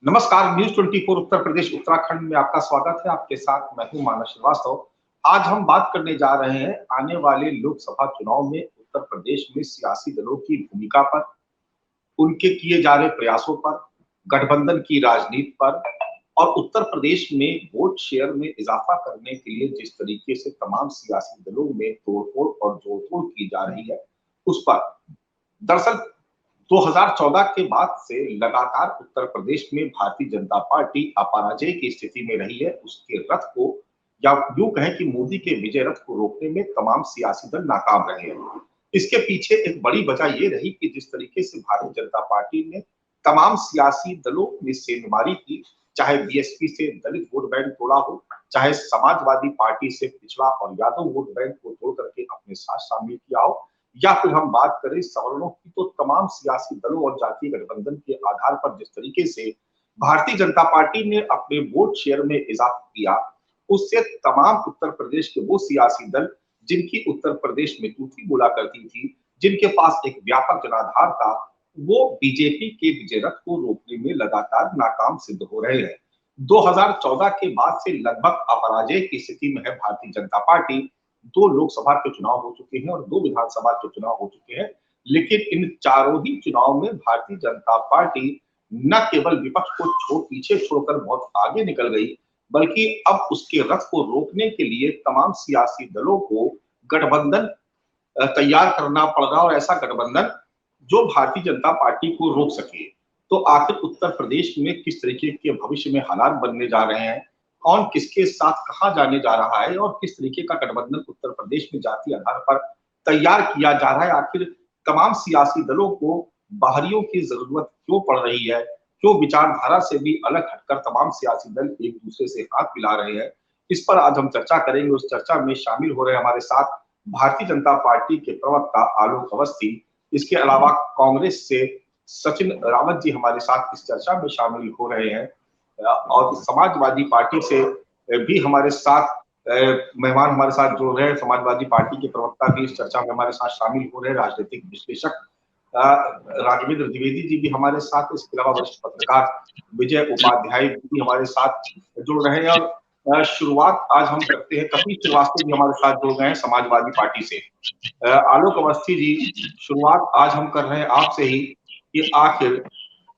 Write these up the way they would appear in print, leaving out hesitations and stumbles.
नमस्कार, न्यूज 24 उत्तर प्रदेश उत्तराखंड में आपका स्वागत है। आपके साथ मैं हूं मानव श्रीवास्तव। आज हम बात करने जा रहे हैं आने वाले लोकसभा चुनाव में उत्तर प्रदेश में सियासी दलों की भूमिका पर, उनके किए जा रहे प्रयासों पर, गठबंधन की राजनीति पर और उत्तर प्रदेश में वोट शेयर में इजाफा करने के लिए जिस तरीके से तमाम सियासी दलों में तोड़फोड़ और जोड़तोड़ की जा रही है, उस पर। दरअसल 2014 के बाद से लगातार उत्तर प्रदेश में भारतीय जनता पार्टी अपराजय की स्थिति में रही है। उसके रथ को, या यूं कहें कि मोदी के विजय रथ को रोकने में तमाम सियासी दल नाकाम रहे हैं। इसके पीछे एक बड़ी वजह यह रही कि जिस तरीके से भारतीय जनता पार्टी ने तमाम सियासी दलों में सेंधमारी की, चाहे बीएसपी से दलित वोट बैंक तोड़ा हो, चाहे समाजवादी पार्टी से पिछड़ा और यादव वोट बैंक को तोड़ करके अपने साथ शामिल किया हो, या फिर हम बात करें सवर्णों की, तो तमाम सियासी दलों और जातीय गठबंधन के आधार पर जिस तरीके से भारतीय जनता पार्टी ने अपने वोट शेयर में इजाफा किया, उससे तमाम उत्तर प्रदेश के वो सियासी दल जिनकी उत्तर प्रदेश में तूती बोला करती थी, जिनके पास एक व्यापक जनाधार था, वो बीजेपी के विजय रथ को रोकने में लगातार नाकाम सिद्ध हो रहे हैं। 2014 के बाद से लगभग अपराजय की स्थिति में है भारतीय जनता पार्टी। 2 लोकसभा के चुनाव हो चुके हैं और 2 विधानसभा के चुनाव हो चुके हैं, लेकिन इन चारों ही चुनाव में भारतीय जनता पार्टी न केवल विपक्ष को पीछे छोड़कर बहुत आगे निकल गई, बल्कि अब उसके रथ को रोकने के लिए तमाम सियासी दलों को गठबंधन तैयार करना पड़ रहा, और ऐसा गठबंधन जो भारतीय जनता पार्टी को रोक सके। तो आखिर उत्तर प्रदेश में किस तरीके के भविष्य में हालात बनने जा रहे हैं, कौन किसके साथ कहां जाने जा रहा है और किस तरीके का गठबंधन उत्तर प्रदेश में जातीय आधार पर तैयार किया जा रहा है, आखिर तमाम सियासी दलों को बाहरियों की जरूरत क्यों पड़ रही है, क्यों विचारधारा से भी अलग हटकर तमाम सियासी दल एक दूसरे से हाथ मिला रहे हैं, इस पर आज हम चर्चा करेंगे। उस चर्चा में शामिल हो रहे हमारे साथ भारतीय जनता पार्टी के प्रवक्ता आलोक अवस्थी, इसके अलावा कांग्रेस से सचिन रावत जी हमारे साथ इस चर्चा में शामिल हो रहे हैं, और समाजवादी पार्टी से भी हमारे साथ मेहमान हमारे साथ जुड़ रहे हैं। समाजवादी पार्टी के प्रवक्ता भी इस चर्चा में हमारे साथ शामिल हो रहे हैं। राजनीतिक विश्लेषक राघवेंद्र द्विवेदी जी भी हमारे साथ, इसके अलावा वरिष्ठ पत्रकार विजय उपाध्याय भी हमारे साथ जुड़ रहे हैं। और शुरुआत आज हम करते हैं, कपिल श्रीवास्तव जी हमारे साथ जुड़ गए हैं समाजवादी पार्टी से। आलोक अवस्थी जी, शुरुआत आज हम कर रहे हैं आपसे ही कि आखिर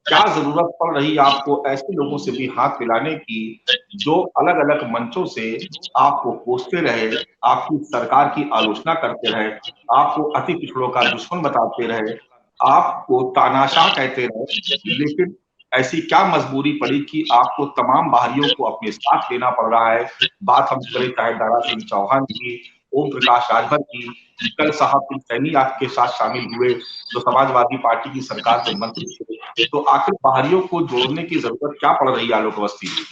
क्या जरूरत पड़ रही है आपको ऐसे लोगों से भी हाथ मिलाने की जो अलग अलग मंचों से आपको कोसते रहे, आपकी सरकार की आलोचना करते रहे, आपको अति पिछड़ों का दुश्मन बताते रहे, आपको तानाशाह कहते रहे, लेकिन ऐसी क्या मजबूरी पड़ी कि आपको तमाम बाहरियों को अपने साथ लेना पड़ रहा है। बात हम करें चाहे दारा सिंह चौहान की, ओम प्रकाश राजभर की, कल साहब सैनी आपके साथ शामिल हुए जो समाजवादी पार्टी की सरकार के मंत्री थे, तो आखिर बाहरियों को जोड़ने की जरूरत क्या पड़ रही है आलोक अवस्थी जी?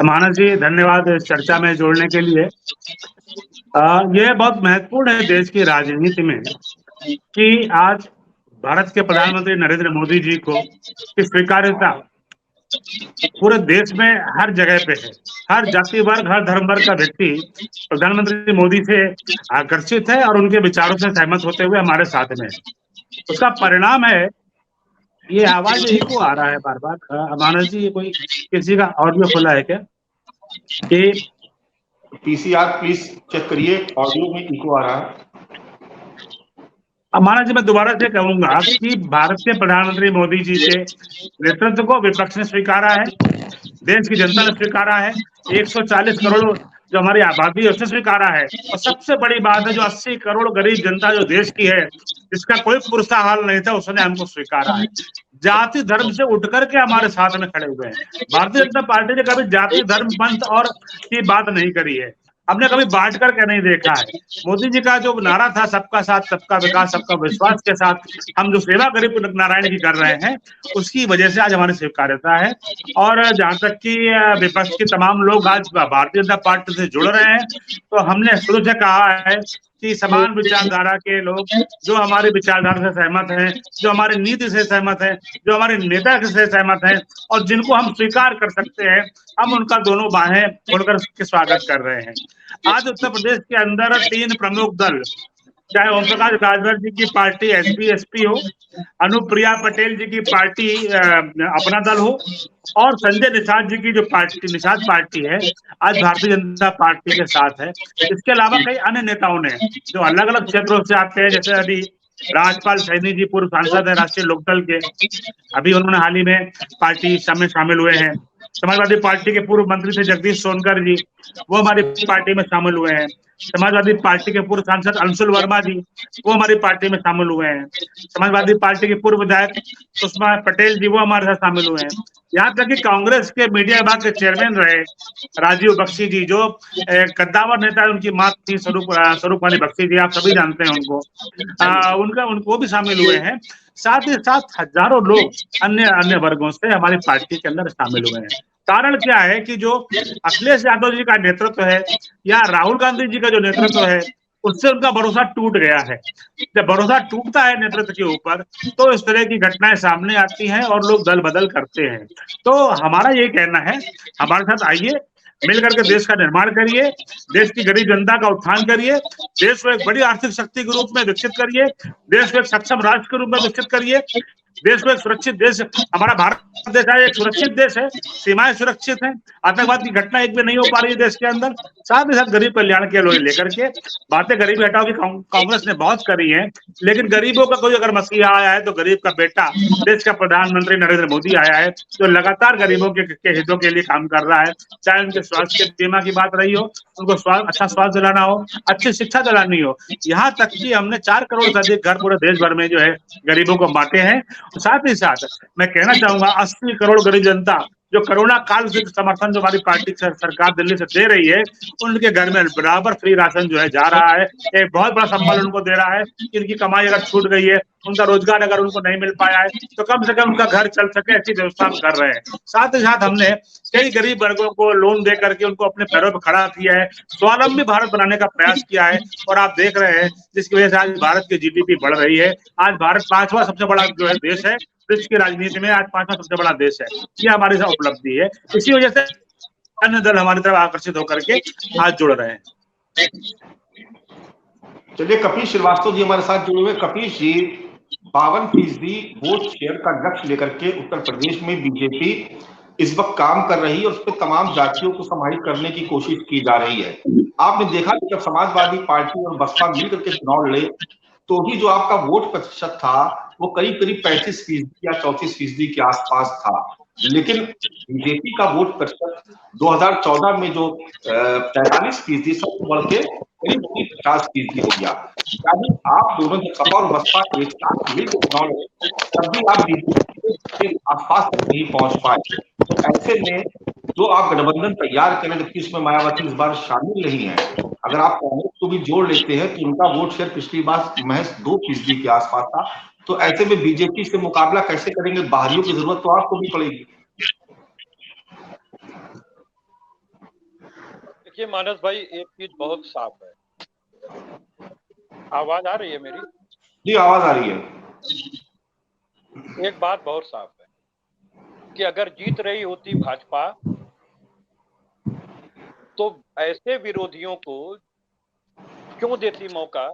मानव जी, धन्यवाद इस चर्चा में जोड़ने के लिए। यह बहुत महत्वपूर्ण है देश की राजनीति में कि आज भारत के प्रधानमंत्री नरेंद्र मोदी जी को की स्वीकार्यता पूरे देश में हर जगह पे है। हर जाति वर्ग, हर धर्म वर्ग का व्यक्ति प्रधानमंत्री मोदी से आकर्षित है और उनके विचारों से सहमत होते हुए हमारे साथ में है। उसका परिणाम है, ये आवाज इको आ रहा है बार बार। मानव जी, ये कोई किसी का ऑडियो खुला है क्या? कि पीसीआर प्लीज चेक करिए, ऑडियो में इको आ रहा है। मानव जी, मैं दोबारा से कहूंगा कि भारत के प्रधानमंत्री मोदी जी के नेतृत्व को विपक्ष ने स्वीकारा है, देश की जनता ने स्वीकारा है, 140 करोड़ जो हमारी आबादी है उसने स्वीकारा है, और सबसे बड़ी बात है जो 80 करोड़ गरीब जनता जो देश की है, जिसका कोई पुरसा हाल नहीं था, उसने हमको स्वीकारा है। जाति धर्म से उठ करके हमारे साथ में खड़े हुए हैं। भारतीय जनता पार्टी ने कभी जाति धर्म पंथ और की बात नहीं करी है, हमने कभी बांट करके नहीं देखा है। मोदी जी का जो नारा था, सबका साथ सबका विकास सबका विश्वास के साथ हम जो सेवा गरीब नारायण की कर रहे हैं, उसकी वजह से आज हमारी स्वीकार्यता है। और जहां तक कि विपक्ष के तमाम लोग आज भारतीय जनता पार्टी से जुड़ रहे हैं, तो हमने शुरू से कहा है कि समान विचारधारा के लोग जो हमारी विचारधारा से सहमत हैं, जो हमारी नीति से सहमत हैं, जो हमारे नेता से सहमत हैं और जिनको हम स्वीकार कर सकते हैं, हम उनका दोनों बाहें खोलकर उसके स्वागत कर रहे हैं। आज उत्तर प्रदेश के अंदर 3 प्रमुख दल चाहे ओम प्रकाश राजभर जी की पार्टी एसपी हो, अनुप्रिया पटेल जी की पार्टी अपना दल हो, और संजय निषाद जी की जो पार्टी निषाद पार्टी है आज भारतीय जनता पार्टी के साथ है। इसके अलावा कई अन्य नेताओं ने जो अलग अलग क्षेत्रों से आते हैं, जैसे अभी राजपाल सैनी जी पूर्व सांसद है राष्ट्रीय लोकदल के, अभी उन्होंने हाल ही में पार्टी में शामिल हुए हैं। समाजवादी पार्टी के पूर्व मंत्री थे जगदीश सोनकर जी, वो हमारी पार्टी में शामिल हुए हैं। समाजवादी पार्टी के पूर्व सांसद अंशुल वर्मा जी, वो हमारी पार्टी में शामिल हुए हैं। समाजवादी पार्टी के पूर्व विधायक सुषमा पटेल जी, वो हमारे साथ शामिल हुए हैं। यहाँ तक कि कांग्रेस के मीडिया विभाग के चेयरमैन रहे राजीव बख्शी जी, जो कद्दावर नेता है, उनकी मां थी स्वरूप वाली बख्शी जी, आप सभी जानते हैं उनको। उनको भी शामिल हुए हैं। साथ ही साथ हजारों लोग अन्य अन्य वर्गों से हमारी पार्टी के अंदर शामिल हुए हैं। कारण क्या है कि जो अखिलेश यादव जी का नेतृत्व है या राहुल गांधी जी का जो नेतृत्व है, उससे उनका भरोसा टूट गया है। जब भरोसा टूटता है नेतृत्व के ऊपर, तो इस तरह की घटनाएं सामने आती हैं और लोग दल बदल करते हैं। तो हमारा ये कहना है, हमारे साथ आइए, मिलकर के देश का निर्माण करिए, देश की गरीब जनता का उत्थान करिए, देश को एक बड़ी आर्थिक शक्ति के रूप में विकसित करिए, देश को एक सक्षम राष्ट्र के रूप में विकसित करिए, देश को एक सुरक्षित देश, हमारा भारत देश है एक सुरक्षित देश है, सीमाएं सुरक्षित हैं, आतंकवाद की घटना एक भी नहीं हो पा रही है देश के अंदर। साथ ही साथ गरीब कल्याण के लोग लेकर के बातें गरीबी हटाओ की कांग्रेस ने बहुत करी है, लेकिन गरीबों का कोई अगर मसीहा आया है तो गरीब का बेटा देश का प्रधानमंत्री नरेंद्र मोदी आया है, जो लगातार गरीबों के हितों के लिए काम कर रहा है। चाहे उनके स्वास्थ्य के बीमा की बात रही हो, उनको अच्छा स्वास्थ्य दिलाना हो, अच्छी शिक्षा दिलानी हो, यहाँ तक कि हमने 4 करोड़ से अधिक घर पूरे देश भर में जो है गरीबों को बांटे हैं। साथ ही साथ मैं कहना चाहूंगा 80 करोड़ गरीब जनता जो कोरोना काल से समर्थन जो हमारी पार्टी सरकार दिल्ली से दे रही है, उनके घर में बराबर फ्री राशन जो है जा रहा है। एक बहुत बड़ा संबल उनको दे रहा है कि इनकी कमाई अगर छूट गई है, उनका रोजगार अगर उनको नहीं मिल पाया है, तो कम से कम उनका घर चल सके, ऐसी व्यवस्था हम कर रहे हैं। साथ ही साथ हमने कई गरीब वर्गों को लोन दे करके उनको अपने पैरों पर खड़ा किया है, स्वावलंबी भारत बनाने का प्रयास किया है। और आप देख रहे हैं जिसकी वजह से आज भारत की जीडीपी बढ़ रही है। आज भारत 5वां सबसे बड़ा जो है देश है, विश्व की राजनीति में आज 5वां सबसे बड़ा देश है। ये हमारी उपलब्धि है। इसी वजह से अन्य दल हमारी तरफ आकर्षित होकर के हाथ जोड़ रहे हैं। चलिए, कपीश श्रीवास्तव जी हमारे साथ जुड़े हुए। कपीश जी, 52% वोट शेयर का लक्ष्य लेकर के उत्तर प्रदेश में बीजेपी इस वक्त काम कर रही है और उस पर तमाम जातियों को समाहित करने की कोशिश की जा रही है। आपने देखा कि जब समाजवादी पार्टी और बसपा मिलकर के चुनाव लड़े, तो ही जो आपका वोट प्रतिशत था वो करीब करीब 35% या 34% के आसपास था। लेकिन बीजेपी का वोट प्रतिशत 2014 में जो 43% सबसे बढ़ के करीब 50% हो गया। यानी आप दोनों जब सपा और बसपा एक साथ मिलकर चुनाव लड़े, तब भी आप बीजेपी के आसपास तक नहीं पहुंच पाए। तो ऐसे में जो आप गठबंधन तैयार करें, जबकि इसमें मायावती इस बार शामिल नहीं है, अगर आप कांग्रेस को भी जोड़ लेते हैं तो उनका वोट शेयर पिछली बार महज 2% के आसपास था। तो ऐसे में बीजेपी से मुकाबला कैसे करेंगे? बाहरियों की जरूरत तो आपको भी पड़ेगी। देखिए मानस भाई, एक चीज बहुत साफ है। आवाज आ रही है मेरी? जी, आवाज आ रही है। एक बात बहुत साफ है कि अगर जीत रही होती भाजपा, तो ऐसे विरोधियों को क्यों देती मौका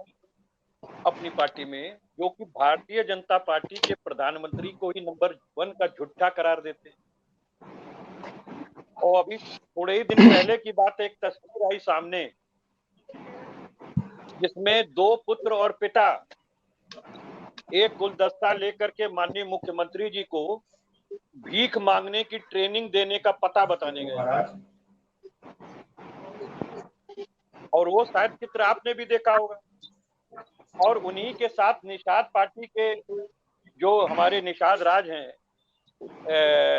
अपनी पार्टी में, जो कि भारतीय जनता पार्टी के प्रधानमंत्री को ही नंबर 1 का झूठा करार देते। और अभी थोड़े ही दिन पहले की बात, एक तस्वीर आई सामने जिसमें 2 पुत्र और पिता एक गुलदस्ता लेकर के माननीय मुख्यमंत्री जी को भीख मांगने की ट्रेनिंग देने का पता बताने गए। और वो शायद चित्र आपने भी देखा होगा। और उन्हीं के साथ निषाद पार्टी के जो हमारे निषाद राज हैं,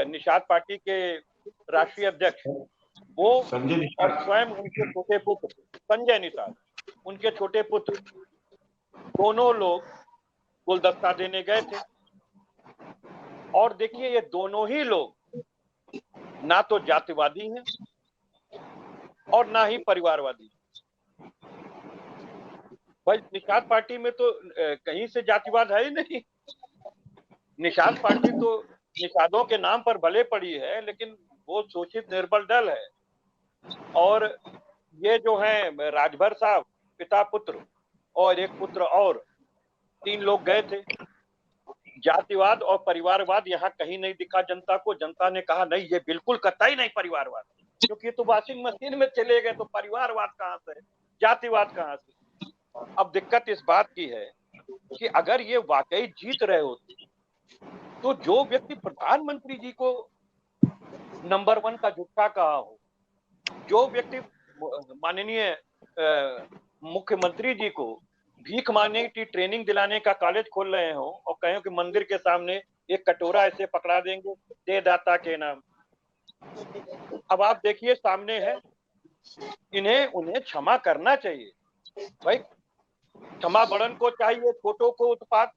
निषाद पार्टी के राष्ट्रीय अध्यक्ष, वो और स्वयं उनके छोटे पुत्र संजय निषाद, उनके छोटे पुत्र, दोनों लोग गुलदस्ता देने गए थे। और देखिए, ये दोनों ही लोग ना तो जातिवादी हैं और ना ही परिवारवादी। भाई, निषाद पार्टी में तो कहीं से जातिवाद है ही नहीं। निषाद पार्टी तो निषादों के नाम पर भले पड़ी है, लेकिन वो शोषित निर्बल दल है। और ये जो है राजभर साहब, पिता पुत्र, और एक पुत्र और 3 लोग गए थे। जातिवाद और परिवारवाद यहाँ कहीं नहीं दिखा जनता को। जनता ने कहा नहीं, ये बिल्कुल कतई नहीं परिवारवाद, क्योंकि तो वॉशिंग मशीन में चले गए, तो परिवारवाद कहाँ से, जातिवाद कहाँ से। अब दिक्कत इस बात की है कि अगर ये वाकई जीत रहे होते तो जो व्यक्ति प्रधानमंत्री जी को नंबर 1 का झूठा कहा हो, जो व्यक्ति माननीय मुख्यमंत्री जी को भीख मांगने की ट्रेनिंग दिलाने का कॉलेज खोल रहे हो और कहें कि मंदिर के सामने एक कटोरा ऐसे पकड़ा देंगे दे दाता के नाम। अब आप देखिए सामने है, उन्हें क्षमा करना चाहिए भाई। क्षमा बड़न को चाहिए, छोटों को उत्पात।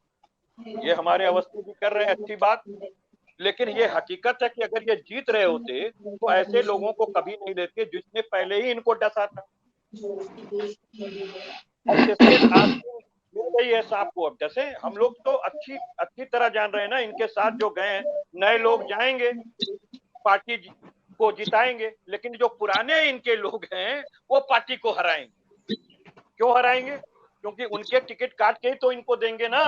ये हमारे अवस्थी भी कर रहे हैं, अच्छी बात, लेकिन ये हकीकत है कि अगर ये जीत रहे होते तो ऐसे लोगों को कभी नहीं लेते जिसने पहले ही इनको डसा था। मिल गई है सांप को। अब जैसे हम लोग तो अच्छी तरह जान रहे हैं ना, इनके साथ जो गए हैं नए लोग जाएंगे, पार्टी को जिताएंगे, लेकिन जो पुराने इनके लोग हैं वो पार्टी को हराएंगे। क्यों हराएंगे? क्योंकि उनके टिकट काट के ही तो इनको देंगे ना।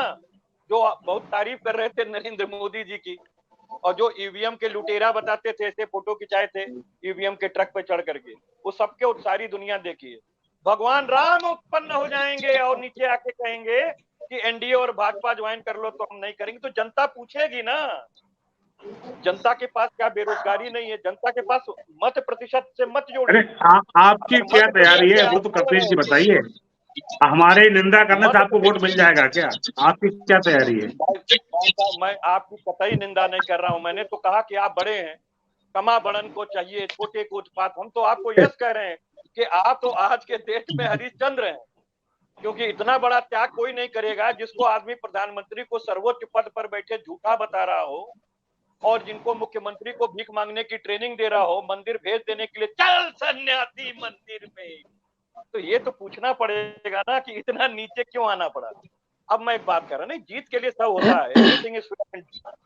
जो बहुत तारीफ कर रहे थे नरेंद्र मोदी जी की, और जो ईवीएम के लुटेरा बताते थे, ऐसे फोटो खिंचाए थे ईवीएम के ट्रक पे चढ़ करके, वो सबके सारी दुनिया देखी है। भगवान राम उत्पन्न हो जाएंगे और नीचे आके कहेंगे कि एनडीए और भाजपा ज्वाइन कर लो, तो हम नहीं करेंगे। तो जनता पूछेगी ना। जनता के पास क्या बेरोजगारी नहीं है? जनता के पास मत प्रतिशत से मत जोड़िए। आपकी क्या तैयारी है वो तो कपिल जी बताइए। हमारे निंदा करने से आपको वोट मिल जाएगा क्या? आपकी क्या तैयारी है? मैं आपकी कतई निंदा नहीं कर रहा हूं। मैंने तो कहा कि आप बड़े हैं, कमा बड़न को चाहिए, छोटे को उत्पात। हम तो आपको यस कह रहे हैं कि आप तो आज के देश में हरिश्चंद्र हैं, क्योंकि इतना बड़ा त्याग कोई नहीं करेगा जिसको आदमी प्रधानमंत्री को सर्वोच्च पद पर बैठे झूठा बता रहा हो, और जिनको मुख्यमंत्री को भीख मांगने की ट्रेनिंग दे रहा हो, मंदिर भेज देने के लिए चल सन्यासी मंदिर में। तो ये तो पूछना पड़ेगा ना कि इतना नीचे क्यों आना पड़ा। अब मैं एक बात कर रहा हूँ, नहीं जीत के लिए सब होता है, एवरीथिंग इज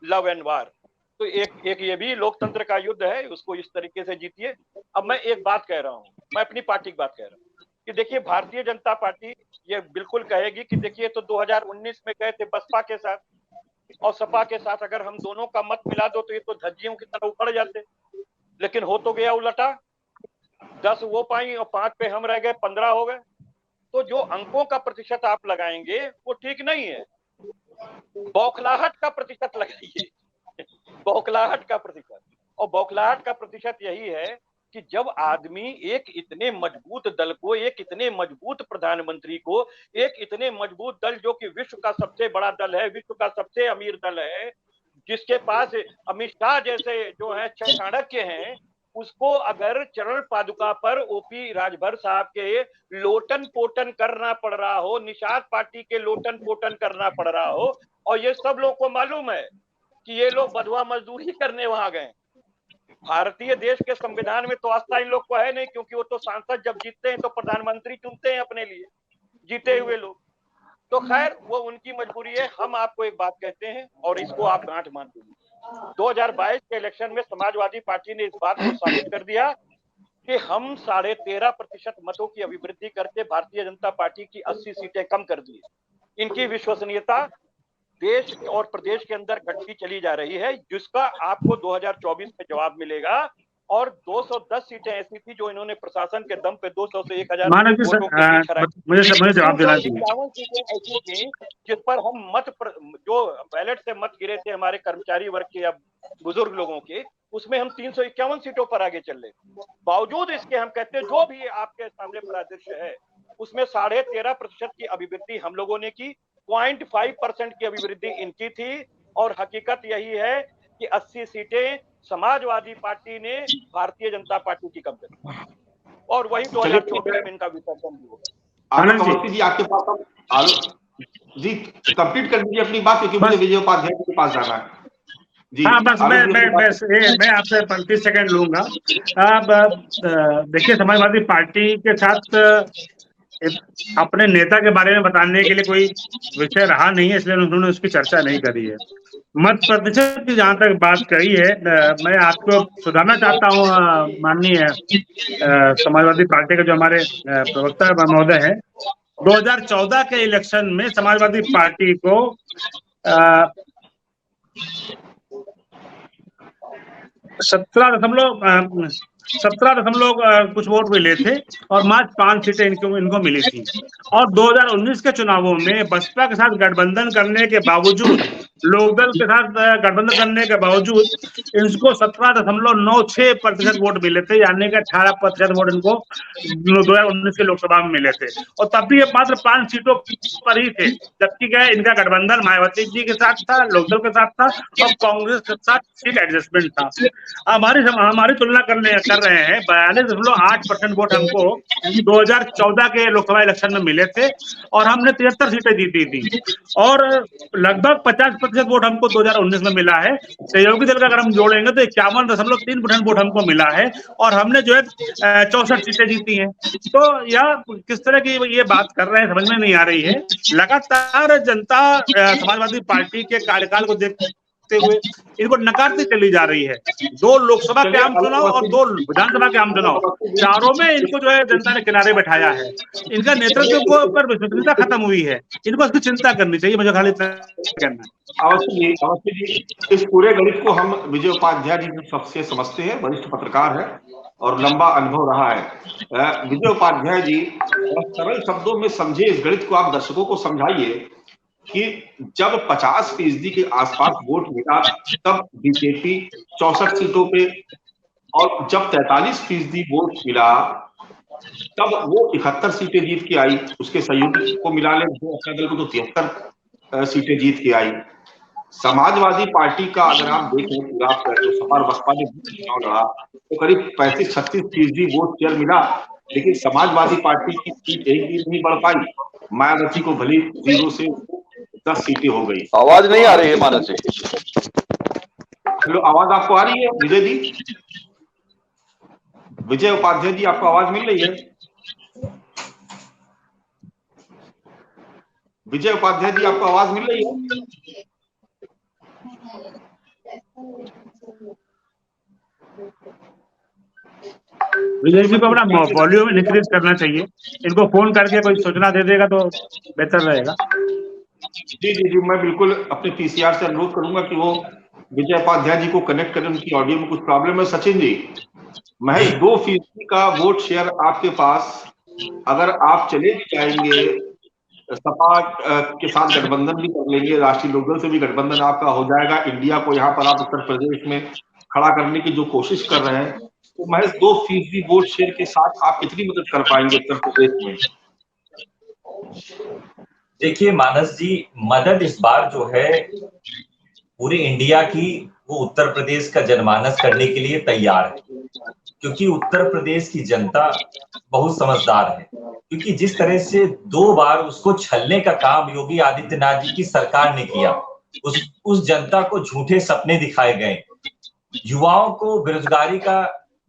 लव एंड वार। तो एक ये भी लोकतंत्र का युद्ध है, उसको इस तरीके से जीतिए। अब मैं एक बात कह रहा हूँ, मैं अपनी पार्टी की बात कह रहा हूँ कि देखिए भारतीय जनता पार्टी ये बिल्कुल कहेगी कि देखिए तो 2019 में गए थे बसपा के साथ और सपा के साथ, अगर हम दोनों का मत मिला दो तो ये तो धज्जियों की तरह उखड़ जाते, लेकिन हो तो गया उलटा। 10 वो पाई और 5 पे हम रह गए, 15 हो गए। तो जो अंकों का प्रतिशत आप लगाएंगे वो ठीक नहीं है, बौखलाहट का प्रतिशत लगाइए। बौखलाहट का प्रतिशत, और बौखलाहट का प्रतिशत यही है कि जब आदमी एक इतने मजबूत दल को, एक इतने मजबूत प्रधानमंत्री को, एक इतने मजबूत दल जो कि विश्व का सबसे बड़ा दल है, विश्व का सबसे अमीर दल है, जिसके पास अमित शाह जैसे जो है चाणक्य हैं, उसको अगर चरण पादुका पर ओपी राजभर साहब के लोटन पोटन करना पड़ रहा हो, निषाद पार्टी के लोटन पोटन करना पड़ रहा हो, और ये सब लोगों को मालूम है कि ये लोग बधवा मजदूरी करने वहां गए। भारतीय देश के संविधान में तो आस्था इन लोग को है नहीं, क्योंकि वो तो सांसद जब जीतते हैं तो प्रधानमंत्री चुनते हैं अपने लिए, जीते हुए लोग। तो खैर वो उनकी मजबूरी है। हम आपको एक बात कहते हैं और इसको आप गांठ मान लीजिए, 2022 के इलेक्शन में समाजवादी पार्टी ने इस बात को साबित कर दिया कि हम 13.5% मतों की अभिवृद्धि करके भारतीय जनता पार्टी की 80 सीटें कम कर दी। इनकी विश्वसनीयता देश और प्रदेश के अंदर घटती चली जा रही है, जिसका आपको 2024 में जवाब मिलेगा। और 210 सीटें ऐसी थी जो इन्होंने प्रशासन के दम पे 200 से 1000 मुझे जवाब देना चाहिए। 51 सीटें ऐसी थी जिस पर हम जो बैलेट से मत गिरे थे हमारे कर्मचारी वर्ग के या बुजुर्ग लोगों के, उसमें हम 351 सीटों पर आगे चल रहे। बावजूद इसके हम कहते हैं जो भी आपके सामने परिदृश्य है उसमें 13.5% की अभिवृद्धि हम लोगों ने की, 0.5% की अभिवृद्धि इनकी थी। और हकीकत यही है कि 80 सीटें समाजवादी पार्टी ने भारतीय जनता पार्टी की कम कर, और वही 2024 में इनका विसर्जन भी होगा। आनंद अवस्थी जी आपके पास जी कंप्लीट कर दीजिए अपनी बात, क्योंकि मुझे विजय उपाध्याय के पास जाना है जी। हाँ बस मैं आपसे 35 सेकंड लूंगा। अब देखिए समाजवादी पार्टी के साथ अपने नेता के बारे में बताने के लिए कोई विषय रहा नहीं है, इसलिए उन्होंने उसकी चर्चा नहीं करी है। मत प्रतिशत की जहां तक बात कही है, मैं आपको सुधारना चाहता हूँ माननीय समाजवादी पार्टी के जो हमारे प्रवक्ता महोदय हैं, 2014 के इलेक्शन में समाजवादी पार्टी को 17 कुछ वोट मिले थे और मात्र 5 सीटें इनको मिली थी। और 2019 के चुनावों में बसपा के साथ गठबंधन करने के बावजूद, लोकदल के साथ गठबंधन करने के बावजूद इनको 17.96% वोट मिले थे, यानी कि 18% वोट इनको 2019 के लोकसभा में मिले थे। और तब भी ये मात्र 5 सीटों पर ही थे, जबकि क्या इनका गठबंधन मायावती जी के साथ था, लोकदल के साथ था और कांग्रेस के साथ सीट एडजस्टमेंट था। हमारी तुलना कर रहे हैं 42.8% वोट हमको 2014 के लोकसभा इलेक्शन में मिले थे और हमने 73 सीटें जीती थी और लगभग 50% वोट हमको 2019 में मिला है। सहयोगी दल का अगर हम जोड़ेंगे तो 51.3% वोट हमको मिला है और हमने जो है 64 सीटें जीती हैं। तो यह किस तरह की ये बात कर रहे हैं समझ में नहीं आ रही है। लगातार जनता समाजवादी पार्टी के कार्यकाल को देखते हुए इनको नकारती चली जा रही है। 2 लोकसभा के आम चुनाव और 2 विधानसभा के आम चुनाव, चारों में इनको जो है जनता ने किनारे बैठाया है। इनका नेतृत्व को पर विश्वसनीयता खत्म हुई है, इनको इसकी चिंता करनी चाहिए, मुझे खाली कहना है। अवश्य जी, इस पूरे गणित को हम विजय उपाध्याय जी सबसे समझते हैं, वरिष्ठ पत्रकार है और लंबा अनुभव रहा है। विजय उपाध्याय जी, सरल शब्दों में समझे इस गणित को, आप दर्शकों को समझाइए कि जब 50% के आसपास वोट मिला तब बीजेपी 64 सीटों पे, और जब 43% वोट मिला तब वो 71 सीटें जीत के आई। उसके सहयोगी को मिला ले अपने दल को तो 73 सीटें जीत के आई। समाजवादी पार्टी का अगर आप देखें पूरा जो सपा बसपा ने चुनाव लड़ा तो करीब 35-36% वोट शेयर मिला, लेकिन समाजवादी पार्टी की सीट एक भी नहीं बढ़ पाई। मायावती को भली 0 से 10 सीटें हो गई। आवाज नहीं आ रही है मानस जी। हेलो, आवाज आपको आ रही है विजय जी? विजय उपाध्याय जी, आपको आवाज मिल रही है? विजय उपाध्याय जी, आपको आवाज मिल रही है? विजय जी को अपना वॉल्यूम इंक्रीज करना चाहिए। इनको फोन करके कोई सूचना दे देगा तो बेहतर रहेगा। जी जी जी, मैं बिल्कुल अपने पीसीआर से अनुरोध करूंगा कि वो विजय उपाध्याय जी को कनेक्ट करें, उनकी ऑडियो में कुछ प्रॉब्लम है। सचिन जी, महज 2% का वोट शेयर आपके पास, अगर आप चले भी जाएंगे सपा के साथ गठबंधन भी कर लेंगे, राष्ट्रीय लोकदल से भी गठबंधन आपका हो जाएगा, इंडिया को यहाँ पर आप उत्तर प्रदेश में खड़ा करने की जो कोशिश कर रहे हैं, तो महज 2% वोट शेयर के साथ आप कितनी मदद कर पाएंगे उत्तर प्रदेश में? देखिए मानस जी, मदद इस बार जो है पूरे इंडिया की, वो उत्तर प्रदेश का जनमानस करने के लिए तैयार है, क्योंकि उत्तर प्रदेश की जनता बहुत समझदार है। क्योंकि जिस तरह से 2 बार उसको छलने का काम योगी आदित्यनाथ जी की सरकार ने किया, उस जनता को झूठे सपने दिखाए गए, युवाओं को बेरोजगारी का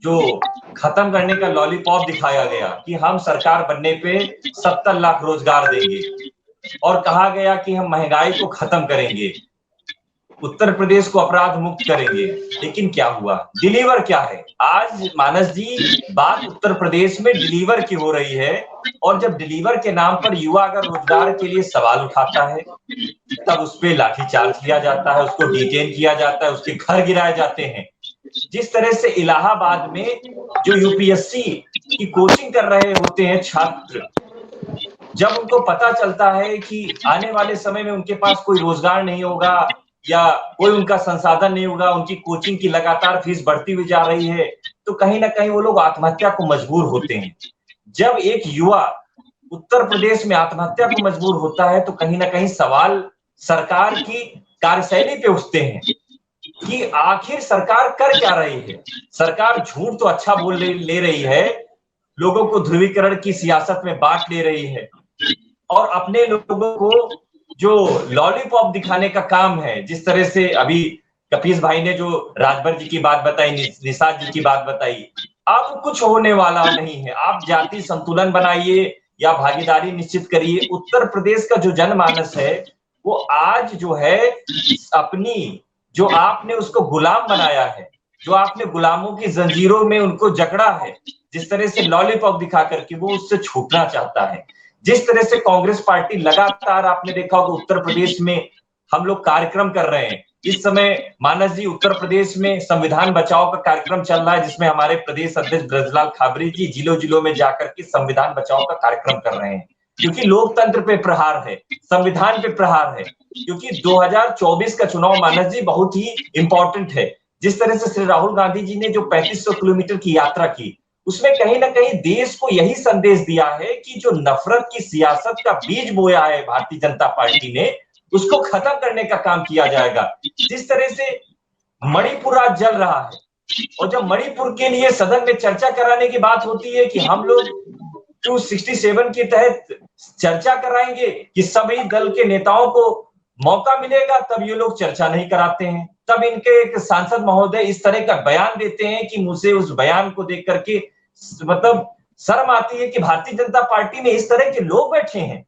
जो खत्म करने का लॉलीपॉप दिखाया गया कि हम सरकार बनने पे 70 लाख रोजगार देंगे, और कहा गया कि हम महंगाई को खत्म करेंगे, उत्तर प्रदेश को अपराध मुक्त करेंगे। लेकिन क्या हुआ? डिलीवर क्या है? आज मानस जी, बात उत्तर प्रदेश में डिलीवर की हो रही है, और जब डिलीवर के नाम पर युवा अगर रोजगार के लिए सवाल उठाता है तब उस पर लाठीचार्ज किया जाता है, उसको डिटेन किया जाता है, उसके घर गिराए जाते हैं। जिस तरह से इलाहाबाद में जो यूपीएससी की कोचिंग कर रहे होते हैं छात्र, जब उनको पता चलता है कि आने वाले समय में उनके पास कोई रोजगार नहीं होगा या कोई उनका संसाधन नहीं होगा, उनकी कोचिंग की लगातार फीस बढ़ती हुई जा रही है, तो कहीं ना कहीं वो लोग आत्महत्या को मजबूर होते हैं। जब एक युवा उत्तर प्रदेश में आत्महत्या को मजबूर होता है तो कहीं ना कहीं सवाल सरकार की कार्यशैली पे उठते हैं कि आखिर सरकार कर क्या रही है। सरकार झूठ तो अच्छा बोल ले रही है, लोगों को ध्रुवीकरण की सियासत में बांट ले रही है, और अपने लोगों को जो लॉलीपॉप दिखाने का काम है, जिस तरह से अभी कपीस भाई ने जो राजभर जी की बात बताई, निषाद जी की बात बताई, अब कुछ होने वाला नहीं है। आप जाति संतुलन बनाइए या भागीदारी निश्चित करिए, उत्तर प्रदेश का जो जनमानस है वो आज जो है अपनी, जो आपने उसको गुलाम बनाया है, जो आपने गुलामों की जंजीरों में उनको जकड़ा है, जिस तरह से लॉलीपॉप दिखा करके वो उससे छूटना चाहता है। जिस तरह से कांग्रेस पार्टी लगातार, आपने देखा होगा उत्तर प्रदेश में हम लोग कार्यक्रम कर रहे हैं इस समय। मानस जी, उत्तर प्रदेश में संविधान बचाओ का कार्यक्रम चल रहा है, जिसमें हमारे प्रदेश अध्यक्ष ब्रजलाल खाबरी जी जिलों जिलों में जाकर के संविधान बचाओ का कार्यक्रम कर रहे हैं, क्योंकि लोकतंत्र पे प्रहार है, संविधान पे प्रहार है। क्योंकि 2024 का चुनाव मानस जी बहुत ही इंपॉर्टेंट है। जिस तरह से श्री राहुल गांधी जी ने जो 3500 किलोमीटर की यात्रा की, उसमें कहीं ना कहीं देश को यही संदेश दिया है कि जो नफरत की सियासत का बीज बोया है भारतीय जनता पार्टी ने, उसको खत्म करने का काम किया जाएगा। जिस तरह से मणिपुर आज जल रहा है, और जब मणिपुर के लिए सदन में चर्चा कराने की बात होती है कि हम लोग 267 के तहत चर्चा कराएंगे कि सभी दल के नेताओं को मौका मिलेगा, तब ये लोग चर्चा नहीं कराते हैं। तब इनके एक सांसद महोदय इस तरह का बयान देते हैं कि मुझे उस बयान को देख करके मतलब शर्म आती है कि भारतीय जनता पार्टी में इस तरह के लोग बैठे हैं।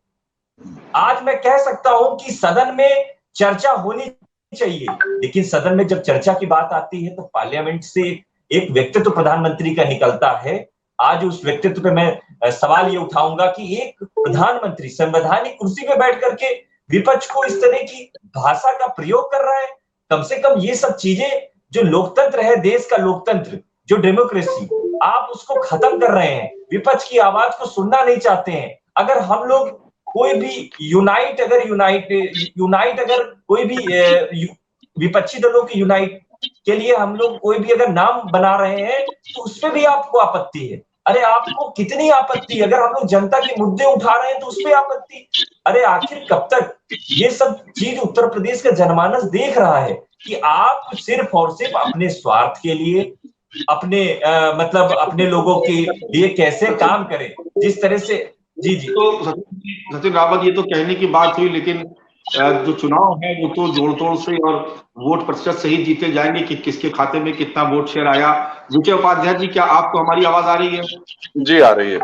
आज मैं कह सकता हूं कि सदन में चर्चा होनी चाहिए, लेकिन सदन में जब चर्चा की बात आती है तो पार्लियामेंट से एक व्यक्तित्व प्रधानमंत्री का निकलता है। आज उस व्यक्तित्व पे मैं सवाल ये उठाऊंगा कि एक प्रधानमंत्री संवैधानिक कुर्सी पे बैठ करके विपक्ष को इस तरह की भाषा का प्रयोग कर रहा है। कम से कम ये सब चीजें, जो लोकतंत्र है, देश का लोकतंत्र, जो डेमोक्रेसी, आप उसको खत्म कर रहे हैं, विपक्ष की आवाज को सुनना नहीं चाहते हैं। अगर हम लोग कोई भी यूनाइट अगर कोई भी विपक्षी दलों की यूनाइट के लिए हम लोग कोई भी अगर नाम बना रहे हैं तो उसपे भी आपको आपत्ति है। अरे आपको कितनी आपत्ति? अगर हम लोग जनता के मुद्दे उठा रहे हैं तो उसपे आपत्ति। अरे आखिर कब तक? ये सब चीज उत्तर प्रदेश का जनमानस देख रहा है कि आप सिर्फ और सिर्फ अपने स्वार्थ के लिए, अपने मतलब अपने लोगों के लिए कैसे काम करें, जिस तरह से। जी जी, तो सचिन रावत, ये तो कहने की बात हुई, लेकिन जो चुनाव है वो तो जोड़ तोड़ से और वोट प्रतिशत से ही जीते जाएंगे कि किसके खाते में कितना वोट शेयर आया। विजय उपाध्याय जी, क्या आपको हमारी आवाज आ रही है? जी आ रही है।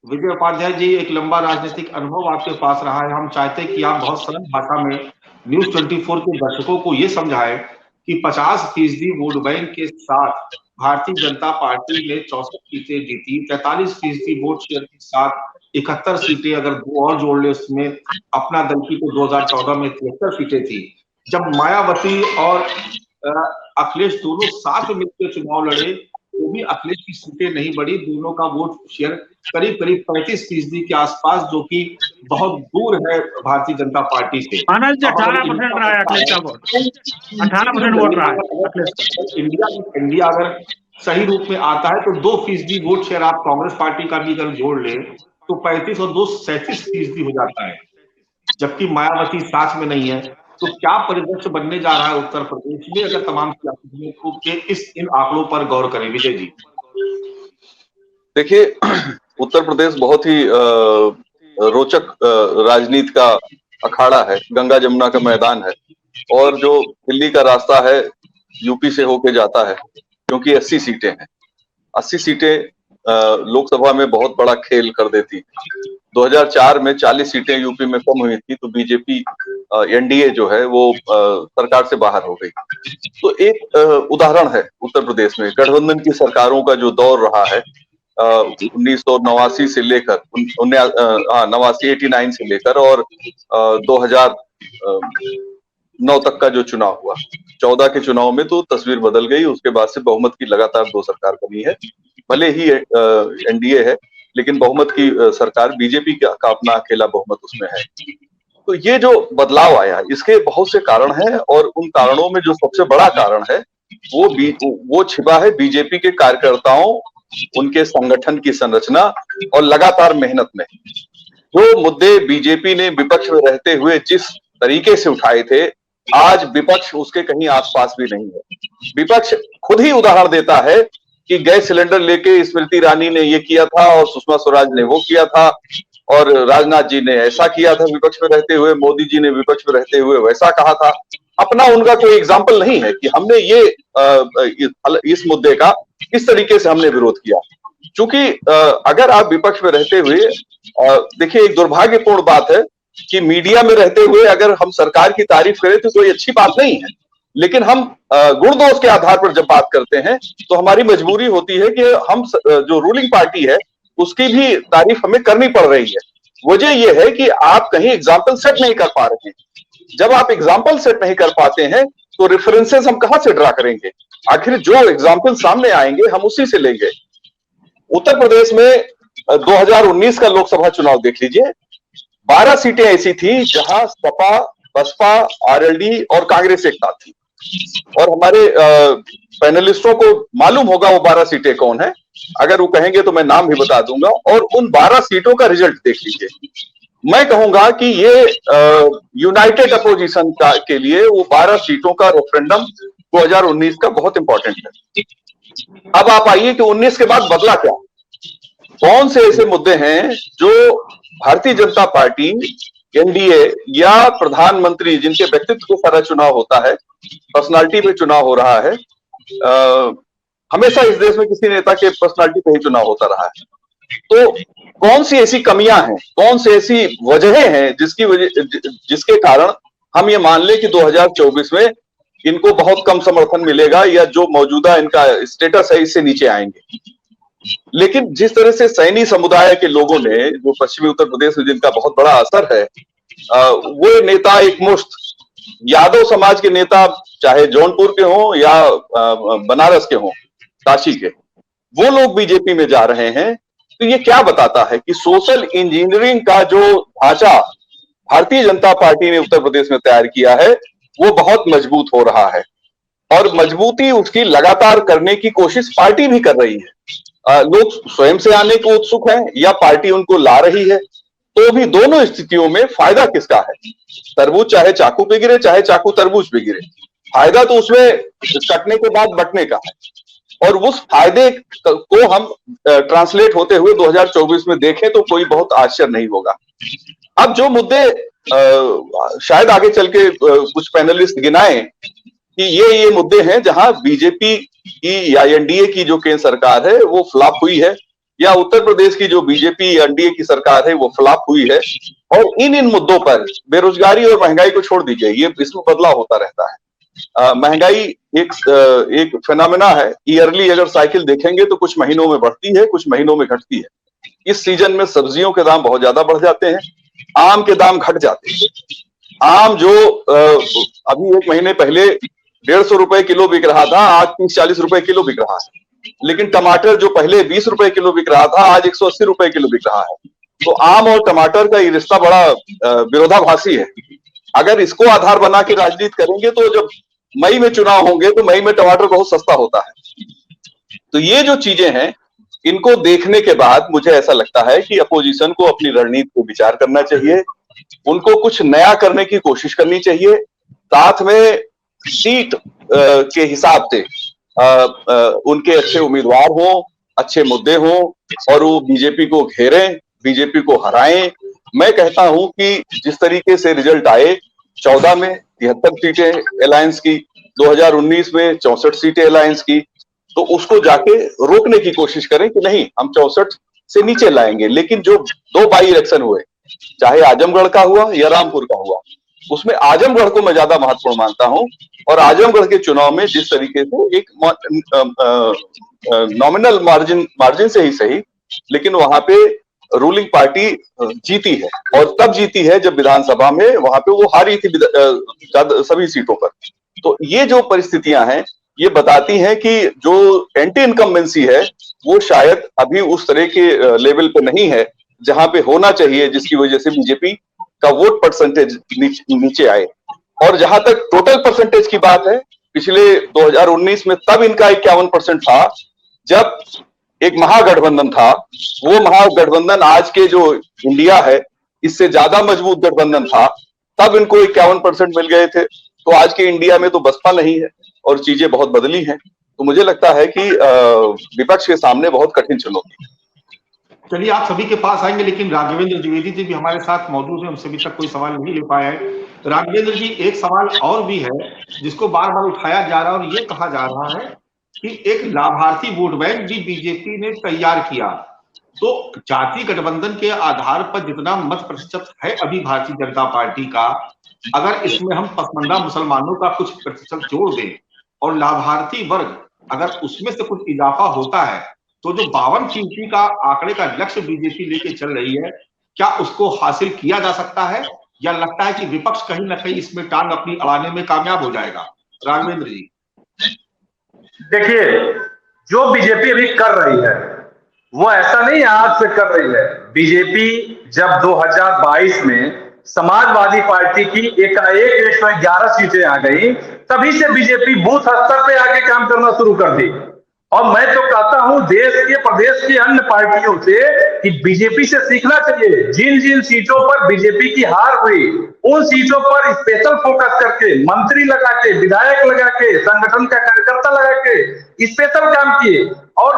विजय उपाध्याय जी, एक लंबा राजनीतिक अनुभव आपके पास रहा है। हम चाहते हैं कि आप बहुत सरल भाषा में न्यूज 24 के दर्शकों को ये समझाएं कि 50% वोट बैंक के साथ भारतीय जनता पार्टी ने 64 सीटें जीती, 43% वोट शेयर के साथ 71 सीटें, अगर दो और जोड़ ले उसमें अपना दल की, तो 2014 में 73 सीटें थी। जब मायावती और अखिलेश दोनों साथ में मिलकर चुनाव लड़े तो भी अखिलेश की सीटें नहीं बढ़ी। दोनों का वोट शेयर करीब 35% के आसपास, जो कि बहुत दूर है भारतीय जनता पार्टी से। 18% रहा है अखिलेश का वोट, 18% वोट रहा है। इंडिया अगर सही रूप में आता है तो 2% वोट शेयर आप कांग्रेस पार्टी का भी अगर जोड़ ले तो 35 और 2 37% हो जाता है, जबकि मायावती साथ में नहीं है। तो क्या परिदृश्य बनने जा रहा है उत्तर प्रदेश में अगर तमाम इन आंकड़ों पर गौर करें? विजय जी, देखिए, उत्तर प्रदेश बहुत ही रोचक राजनीति का अखाड़ा है, गंगा जमुना का मैदान है। और जो दिल्ली का रास्ता है यूपी से होके जाता है, क्योंकि 80 सीटें हैं। 80 सीटें लोकसभा में बहुत बड़ा खेल कर देती। 2004 में 40 सीटें यूपी में कम हुई थी तो बीजेपी एनडीए जो है वो सरकार से बाहर हो गई। तो एक उदाहरण है उत्तर प्रदेश में गठबंधन की सरकारों का जो दौर रहा है 1989 से लेकर 89 से लेकर और 2009 तक का जो चुनाव हुआ। 14 के चुनाव में तो तस्वीर बदल गई। उसके बाद से बहुमत की लगातार 2 सरकार बनी है। भले ही एनडीए है, लेकिन बहुमत की सरकार बीजेपी का अपना अकेला बहुमत उसमें है। तो ये जो बदलाव आया, इसके बहुत से कारण हैं, और उन कारणों में जो सबसे बड़ा कारण है वो छिपा है बीजेपी के कार्यकर्ताओं, उनके संगठन की संरचना और लगातार मेहनत में। जो मुद्दे बीजेपी ने विपक्ष में रहते हुए जिस तरीके से उठाए थे, आज विपक्ष उसके कहीं आसपास भी नहीं है। विपक्ष खुद ही उदाहरण देता है कि गैस सिलेंडर लेके स्मृति ईरानी ने ये किया था और सुषमा स्वराज ने वो किया था और राजनाथ जी ने ऐसा किया था विपक्ष में रहते हुए, मोदी जी ने विपक्ष में रहते हुए वैसा कहा था। अपना उनका कोई एग्जाम्पल नहीं है कि हमने ये इस मुद्दे का इस तरीके से हमने विरोध किया। क्योंकि अगर आप विपक्ष में रहते हुए, देखिए, एक दुर्भाग्यपूर्ण बात है कि मीडिया में रहते हुए अगर हम सरकार की तारीफ करें तो कोई अच्छी बात नहीं है, लेकिन हम गुण दोष के आधार पर जब बात करते हैं तो हमारी मजबूरी होती है कि हम जो रूलिंग पार्टी है उसकी भी तारीफ हमें करनी पड़ रही है। वजह यह है कि आप कहीं एग्जाम्पल सेट नहीं कर पा रहे हैं। जब आप एग्जाम्पल सेट नहीं कर पाते हैं तो रेफरेंसेस हम कहां से ड्रा करेंगे? आखिर जो एग्जाम्पल सामने आएंगे हम उसी से लेंगे। उत्तर प्रदेश में 2019 का लोकसभा चुनाव देख लीजिए, 12 सीटें ऐसी थी जहां सपा, बसपा, आरएलडी और कांग्रेस एक साथ थी। और हमारे पैनलिस्टों को मालूम होगा वो 12 सीटें कौन है, अगर वो कहेंगे तो मैं नाम भी बता दूंगा। और उन 12 सीटों का रिजल्ट देख लीजिए। मैं कहूंगा कि ये यूनाइटेड अपोजिशन के लिए वो 12 सीटों का रेफरेंडम 2019 का बहुत इंपॉर्टेंट है। अब आप आइए कि 19 के बाद बदला क्या? कौन से ऐसे मुद्दे हैं जो भारतीय जनता पार्टी, एनडीए या प्रधानमंत्री, जिनके व्यक्तित्व को सारा चुनाव होता है, पर्सनालिटी पे चुनाव हो रहा है, हमेशा इस देश में किसी नेता के पर्सनालिटी पे ही चुनाव होता रहा है। तो कौन सी ऐसी कमियां हैं, कौन सी ऐसी वजहें हैं जिसके कारण हम ये मान ले कि 2024 में इनको बहुत कम समर्थन मिलेगा या जो मौजूदा इनका स्टेटस है इससे नीचे आएंगे। लेकिन जिस तरह से सैनी समुदाय के लोगों ने, जो पश्चिमी उत्तर प्रदेश में जिनका बहुत बड़ा असर है, वो नेता एक मुश्त यादव समाज के नेता, चाहे जौनपुर के हों या बनारस के हों, काशी के, वो लोग बीजेपी में जा रहे हैं। तो ये क्या बताता है कि सोशल इंजीनियरिंग का जो ढांचा भारतीय जनता पार्टी ने उत्तर प्रदेश में तैयार किया है वो बहुत मजबूत हो रहा है, और मजबूती उसकी लगातार करने की कोशिश पार्टी भी कर रही है। लोग स्वयं से आने को उत्सुक हैं या पार्टी उनको ला रही है, तो भी दोनों स्थितियों में फायदा किसका है? तरबूज चाहे चाकू पे गिरे, चाहे चाकू तरबूज पे गिरे, फायदा तो उसमें कटने के बाद बटने का है। और उस फायदे को हम ट्रांसलेट होते हुए 2024 में देखें तो कोई बहुत आश्चर्य नहीं होगा। अब जो मुद्दे शायद आगे चल के कुछ पैनलिस्ट गिनाएं कि ये मुद्दे हैं जहां बीजेपी की या एनडीए की जो केंद्र सरकार है वो फ्लॉप हुई है, या उत्तर प्रदेश की जो बीजेपी एनडीए की सरकार है वो फ्लॉप हुई है। और इन मुद्दों पर, बेरोजगारी और महंगाई को छोड़ दीजिए, ये इसमें बदलाव होता रहता है। महंगाई एक फेनोमेना है। ईयरली अगर साइकिल देखेंगे तो कुछ महीनों में बढ़ती है, कुछ महीनों में घटती है। इस सीजन में सब्जियों के दाम बहुत ज्यादा बढ़ जाते हैं, आम के दाम घट जाते हैं। आम जो अभी एक महीने पहले 150 रुपए किलो बिक रहा था, आज 30-40 रुपए किलो बिक रहा है। लेकिन टमाटर जो पहले 20 रुपए किलो बिक रहा था, आज 180 रुपए किलो बिक रहा है। तो आम और टमाटर का ये रिश्ता बड़ा विरोधाभासी है। अगर इसको आधार बना के राजनीति करेंगे तो जब मई में चुनाव होंगे तो मई में टमाटर बहुत सस्ता होता है। तो ये जो चीजें हैं, इनको देखने के बाद मुझे ऐसा लगता है कि अपोजिशन को अपनी रणनीति को विचार करना चाहिए, उनको कुछ नया करने की कोशिश करनी चाहिए। साथ में सीट के हिसाब से उनके अच्छे उम्मीदवार हों, अच्छे मुद्दे हों, और वो बीजेपी को घेरें, बीजेपी को हराएं। मैं कहता हूं कि जिस तरीके से रिजल्ट आए, 14 में 73 सीटें अलायंस की, 2019 में 64 सीटें अलायंस की, तो उसको जाके रोकने की कोशिश करें कि नहीं, हम 64 से नीचे लाएंगे। लेकिन जो 2 बाई इलेक्शन हुए, चाहे आजमगढ़ का हुआ या रामपुर का हुआ, उसमें आजमगढ़ को मैं ज्यादा महत्वपूर्ण मानता हूं। और आजमगढ़ के चुनाव में जिस तरीके से एक नॉमिनल मार्जिन से ही सही, लेकिन वहां पे रूलिंग पार्टी जीती है, और तब जीती है जब विधानसभा में वहां पे वो हारी थी सभी सीटों पर। तो ये जो परिस्थितियां हैं, ये बताती हैं कि जो एंटी इनकम्बेंसी है वो शायद अभी उस तरह के लेवल पे नहीं है जहां पे होना चाहिए, जिसकी वजह से बीजेपी का वोट परसेंटेज नीचे आए। और जहां तक टोटल परसेंटेज की बात है, पिछले 2019 में तब इनका 51% था जब एक महागठबंधन था। वो महागठबंधन आज के जो इंडिया है इससे ज्यादा मजबूत गठबंधन था, तब इनको 51% मिल गए थे। तो आज के इंडिया में तो बसपा नहीं है और चीजें बहुत बदली हैं। तो मुझे लगता है कि विपक्ष के सामने बहुत कठिन चुनौती है। चलिए, आप सभी के पास आएंगे, लेकिन राघवेंद्र द्विवेदी जी भी हमारे साथ मौजूद हैं, उनसे अभी तक कोई सवाल नहीं ले पाए हैं। राघवेंद्र जी, एक सवाल और भी है जिसको बार बार उठाया जा रहा है, और ये कहा जा रहा है कि एक लाभार्थी वोट बैंक भी बीजेपी ने तैयार किया। तो जाति गठबंधन के आधार पर जितना मत प्रतिशत है अभी भारतीय जनता पार्टी का, अगर इसमें हम पसमानदा मुसलमानों का कुछ प्रतिशत जोड़ दें और लाभार्थी वर्ग अगर उसमें से कुछ इजाफा होता है, तो जो 52% का आंकड़े का लक्ष्य बीजेपी लेके चल रही है, क्या उसको हासिल किया जा सकता है, या लगता है कि विपक्ष कहीं ना कहीं इसमें टांग अपनी अड़ाने में कामयाब हो जाएगा? राघवेंद्र जी। देखिए, जो बीजेपी अभी कर रही है वो ऐसा नहीं आज से कर रही है। बीजेपी जब 2022 में समाजवादी पार्टी की एकाएक 111 सीटें आ गई, तभी से बीजेपी बूथ स्तर पे आके काम करना शुरू कर दी। और मैं तो कहता हूं देश के प्रदेश की अन्य पार्टियों से कि बीजेपी से सीखना चाहिए। जिन जिन सीटों पर बीजेपी की हार हुई उन सीटों पर स्पेशल फोकस करके, मंत्री लगा के, विधायक लगा के, संगठन का कार्यकर्ता लगा के स्पेशल काम किए। और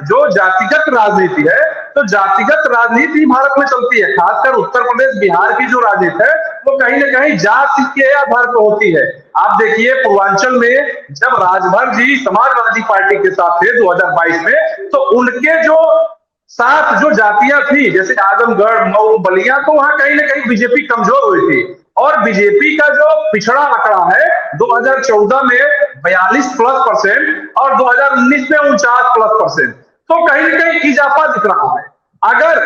जो जातिगत राजनीति है, तो जातिगत राजनीति भारत में चलती है, खासकर उत्तर प्रदेश बिहार की जो राजनीति है वो कहीं ना कहीं जाति के आधार पर होती है। आप देखिए पूर्वांचल में जब राजभर जी समाजवादी पार्टी के साथ थे 2022 में, तो उनके जो साथ जो जातियां थी जैसे आजमगढ़, मऊ, बलिया, तो वहां कहीं ना कहीं बीजेपी कमजोर हुई थी। और बीजेपी का जो पिछड़ा आंकड़ा है 2014 में 42+% और 2019 में 49+%, तो कहीं ना कहीं इजाफा दिख रहा है। अगर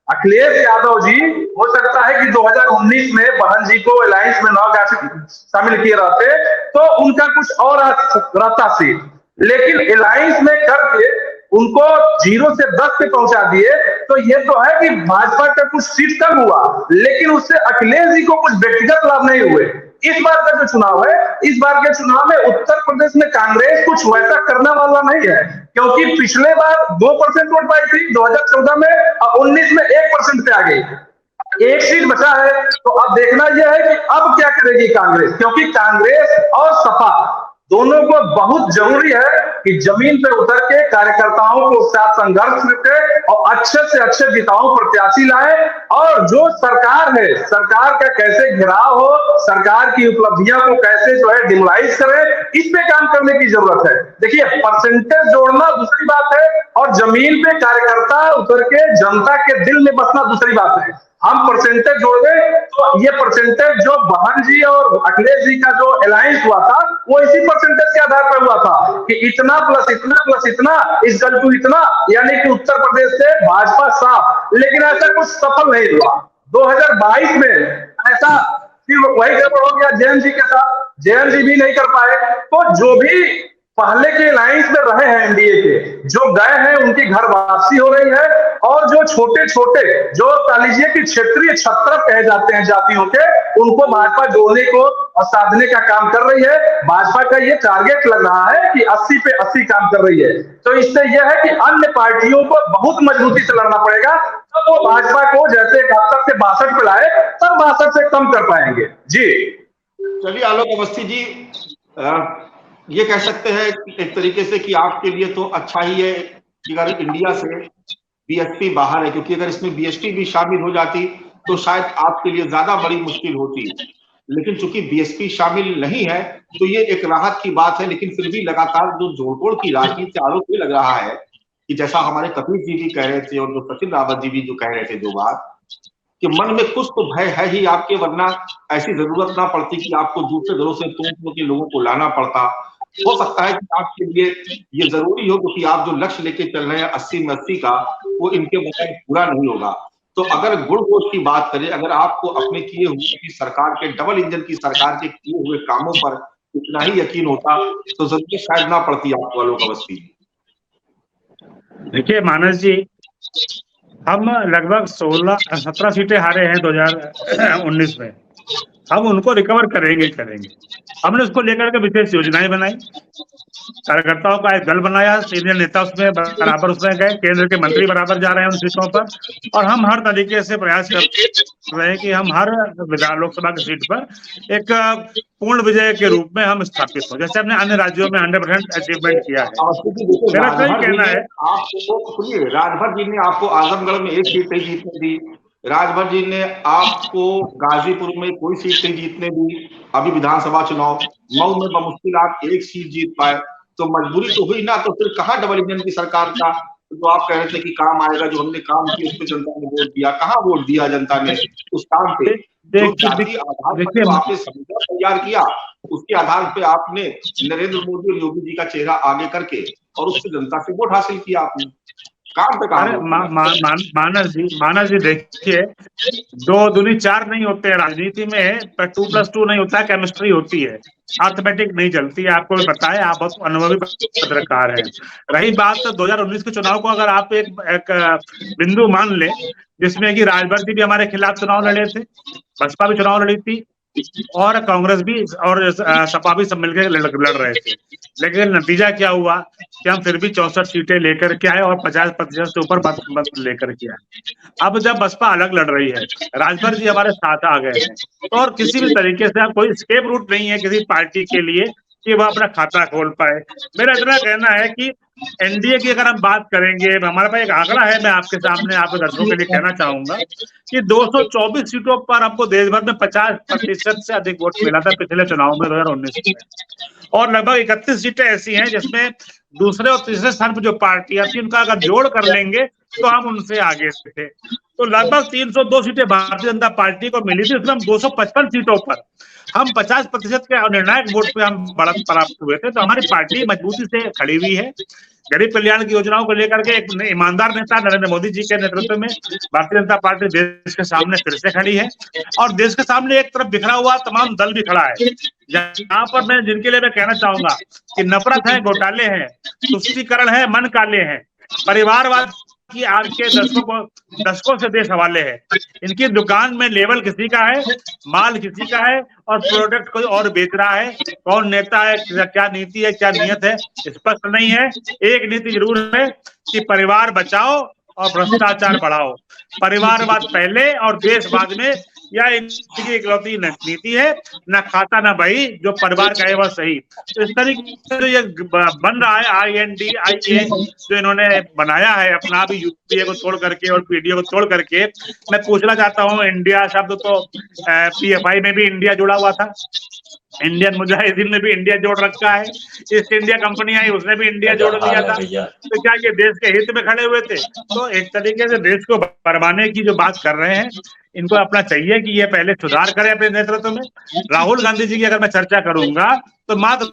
अखिलेश यादव जी हो सकता है कि 2019 में बहन जी को अलायंस में न शामिल किए रहते तो उनका कुछ और रहता सीट, लेकिन अलायंस में करके उनको 0 से 10 पे पहुंचा दिए। तो ये तो है कि भाजपा का कुछ सीट कम हुआ, लेकिन उससे अखिलेश जी को कुछ व्यक्तिगत लाभ नहीं हुए। इस बार का जो चुनाव है, इस बार के चुनाव में उत्तर प्रदेश में कांग्रेस कुछ वैसा करने वाला नहीं है, क्योंकि पिछले बार 2% वोट पाई थी 2014 में, और 19 में 1% पे आ गई। एक सीट बचा है, तो अब देखना यह है कि अब क्या करेगी कांग्रेस, क्योंकि कांग्रेस और सपा दोनों को बहुत जरूरी है कि जमीन पर उतर के कार्यकर्ताओं को साथ संघर्ष करके और अच्छे से अच्छे जिताऊ प्रत्याशी लाए। और जो सरकार है, सरकार का कैसे घेराव हो, सरकार की उपलब्धियां को कैसे जो है डिमोलाइज करे, इस पे काम करने की जरूरत है। देखिए, परसेंटेज जोड़ना दूसरी बात है और जमीन पे कार्यकर्ता उतर के जनता के दिल में बसना दूसरी बात है। हम परसेंटेज जोड़ दें तो ये परसेंटेज जो बहन जी और अखिलेश जी का जो अलायंस हुआ था वो इसी परसेंटेज के आधार पर हुआ था कि इतना प्लस इतना प्लस इतना इस गल टू इतना, यानी कि उत्तर प्रदेश से भाजपा साफ। लेकिन ऐसा कुछ सफल नहीं हुआ। 2022 में ऐसा फिर वही गड़बड़ हो गया जैन जी के साथ, जैन जी भी नहीं कर पाए। तो जो भी पहले के अलायंस में रहे हैं एनडीए के, जो गए हैं उनकी घर वापसी हो रही है। और जो छोटे छोटे जो कह लीजिए कि क्षेत्रीय छत्र कहे जाते हैं जातियों के, उनको भाजपा जोड़ने को और साधने का काम कर रही है। भाजपा का ये टारगेट लग रहा है कि 80 पे 80 काम कर रही है। तो इससे यह है कि अन्य पार्टियों को बहुत मजबूती से लड़ना पड़ेगा, तब वो भाजपा को जैसे 71 से 62 पे लाए, तब 62 से कम कर पाएंगे। जी चलिए आलोक अवस्थी जी, ये कह सकते हैं एक तरीके से कि आपके लिए तो अच्छा ही है कि अगर इंडिया से बीएसपी बाहर है, क्योंकि अगर इसमें बीएसपी भी शामिल हो जाती तो शायद आपके लिए ज्यादा बड़ी मुश्किल होती। लेकिन चूंकि बीएसपी शामिल नहीं है तो ये एक राहत की बात है। लेकिन फिर भी लगातार जो जोड़तोड़ की राजनीति आरोप ये लग रहा है कि जैसा हमारे कपिल जी भी कह रहे थे और जो सचिन रावत जी भी जो कह रहे थे, जो बात कि मन में कुछ तो भय है ही आपके, वरना ऐसी जरूरत ना पड़ती कि आपको दूसरे दलों से तोड़ के लोगों को लाना पड़ता। हो सकता है कि आपके लिए ये जरूरी हो, क्योंकि आप जो लक्ष्य लेके चल रहे हैं 80 में 80 का, वो इनके बगैर पूरा नहीं होगा। तो अगर गुण दोष की बात करें, अगर आपको अपने किए हुए की सरकार के डबल इंजन की सरकार के किए हुए कामों पर इतना ही यकीन होता तो जरूरत शायद ना पड़ती आपको आलोक अवस्थी। देखिए मानस जी, हम लगभग 17 सीटें हारे हैं 2019 में। हम उनको रिकवर करेंगे। हमने उसको लेकर के विशेष योजनाएं बनाई, कार्यकर्ताओं का एक दल बनाया, सीनियर नेता उसमें बराबर उसमें गए, केंद्र के मंत्री बराबर जा रहे हैं उन सीटों पर, और हम हर तरीके से प्रयास कर रहे हैं कि हम हर लोकसभा की सीट पर एक पूर्ण विजय के रूप में हम स्थापित हो, जैसे हमने अन्य राज्यों में 100% अचीवमेंट किया है। मेरा सही कहना है, आपको सुनिए, राजभर जी ने आपको आजमगढ़ में एक सीट नहीं जीतने दी, राजभर जी ने आपको गाजीपुर में कोई सीट नहीं जीतने दी। अभी विधानसभा चुनाव मऊ में बमुश्किल आप एक सीट जीत पाए, तो मजबूरी तो हुई ना। तो फिर कहाँ डबल इंजन की सरकार का जो आप कह रहे थे कि काम आएगा, जो हमने काम किया उस पर जनता ने वोट दिया, कहाँ वोट दिया जनता ने उस काम पे? जो जातीय आधार पर जो आपने संविधान तैयार किया उसके आधार पे आपने नरेंद्र मोदी और योगी जी का चेहरा आगे करके और उससे जनता से वोट हासिल किया आपने, काम पे अरे मानस जी देखिए, 2 दूनी 4 नहीं होते हैं राजनीति में, पर 2+2 नहीं होता है, केमिस्ट्री होती है, अर्थमेटिक नहीं चलती है। आपको भी पता है, आप बहुत अनुभवी पत्रकार हैं। रही बात 2019 के चुनाव को, अगर आप एक बिंदु मान लें जिसमें कि राजभर जी भी हमारे खिलाफ चुनाव लड़े थे, बसपा भी चुनाव लड़ी थी, और कांग्रेस भी और सपा भी सब मिलकर लड़ रहे थे, लेकिन नतीजा क्या हुआ कि हम फिर भी 64 सीटें लेकर के आए और 50% से ऊपर मत लेकर के आए। अब जब बसपा अलग लड़ रही है, राजभर जी हमारे साथ आ गए हैं, तो और किसी भी तरीके से कोई स्केप रूट नहीं है किसी पार्टी के लिए कि वह अपना खाता खोल पाए। मेरा इतना कहना है कि एनडीए की अगर हम बात करेंगे, हमारे पास एक आंकड़ा है, मैं आपके सामने आपके दर्शकों के लिए कहना चाहूंगा कि 224 सीटों पर हमको देश भर में 50% से अधिक वोट मिला था पिछले चुनाव में 2019 में, और लगभग 31 सीटें ऐसी हैं जिसमें दूसरे और तीसरे स्थान पर जो पार्टियां थी उनका अगर जोड़ कर लेंगे तो हम उनसे आगे थे। तो लगभग 302 सीटें भारतीय जनता पार्टी को मिली थी, उसमें हम 255 सीटों पर हम 50% के निर्णायक वोट पे हम बढ़त प्राप्त हुए थे। तो हमारी पार्टी मजबूती से खड़ी हुई है। गरीब कल्याण की योजनाओं को लेकर के एक ईमानदार नेता नरेंद्र मोदी जी के नेतृत्व में भारतीय जनता पार्टी देश के सामने फिर से खड़ी है, और देश के सामने एक तरफ बिखरा हुआ तमाम दल भी खड़ा है। यहाँ पर मैं जिनके लिए मैं कहना चाहूंगा कि नफरत है, घोटाले हैं, तुष्टीकरण है, मन काले हैं, परिवारवाद की आज के दशकों से देश हवाले है। इनकी दुकान में लेबल किसी का है, माल किसी का है, और प्रोडक्ट कोई और बेच रहा है। कौन नेता है, क्या नीति है, क्या नियत है, स्पष्ट नहीं है। एक नीति जरूर है कि परिवार बचाओ और भ्रष्टाचार बढ़ाओ, परिवारवाद पहले और देश बाद में, या इनकी इकलौती नीति है, ना खाता ना बही, जो परिवार का है वह सही। तो इस तरीके से ये बन रहा है INDIA जो इन्होंने बनाया है अपना भी यूपीए को छोड़ करके और पीडीए को छोड़ करके। मैं पूछना चाहता हूँ, इंडिया शब्द तो PFI में भी इंडिया जुड़ा हुआ था, इंडियन मुजाहिदीन ने भी इंडिया जोड़ रखा है, ईस्ट इंडिया कंपनी आई उसने भी इंडिया जोड़ लिया था। तो क्या ये देश के हित में खड़े हुए थे? तो एक तरीके से देश को बरबाने की जो बात कर रहे हैं, इनको अपना चाहिए कि ये पहले सुधार करें अपने नेतृत्व में। राहुल गांधी जी की अगर मैं चर्चा करूंगा तो मात्र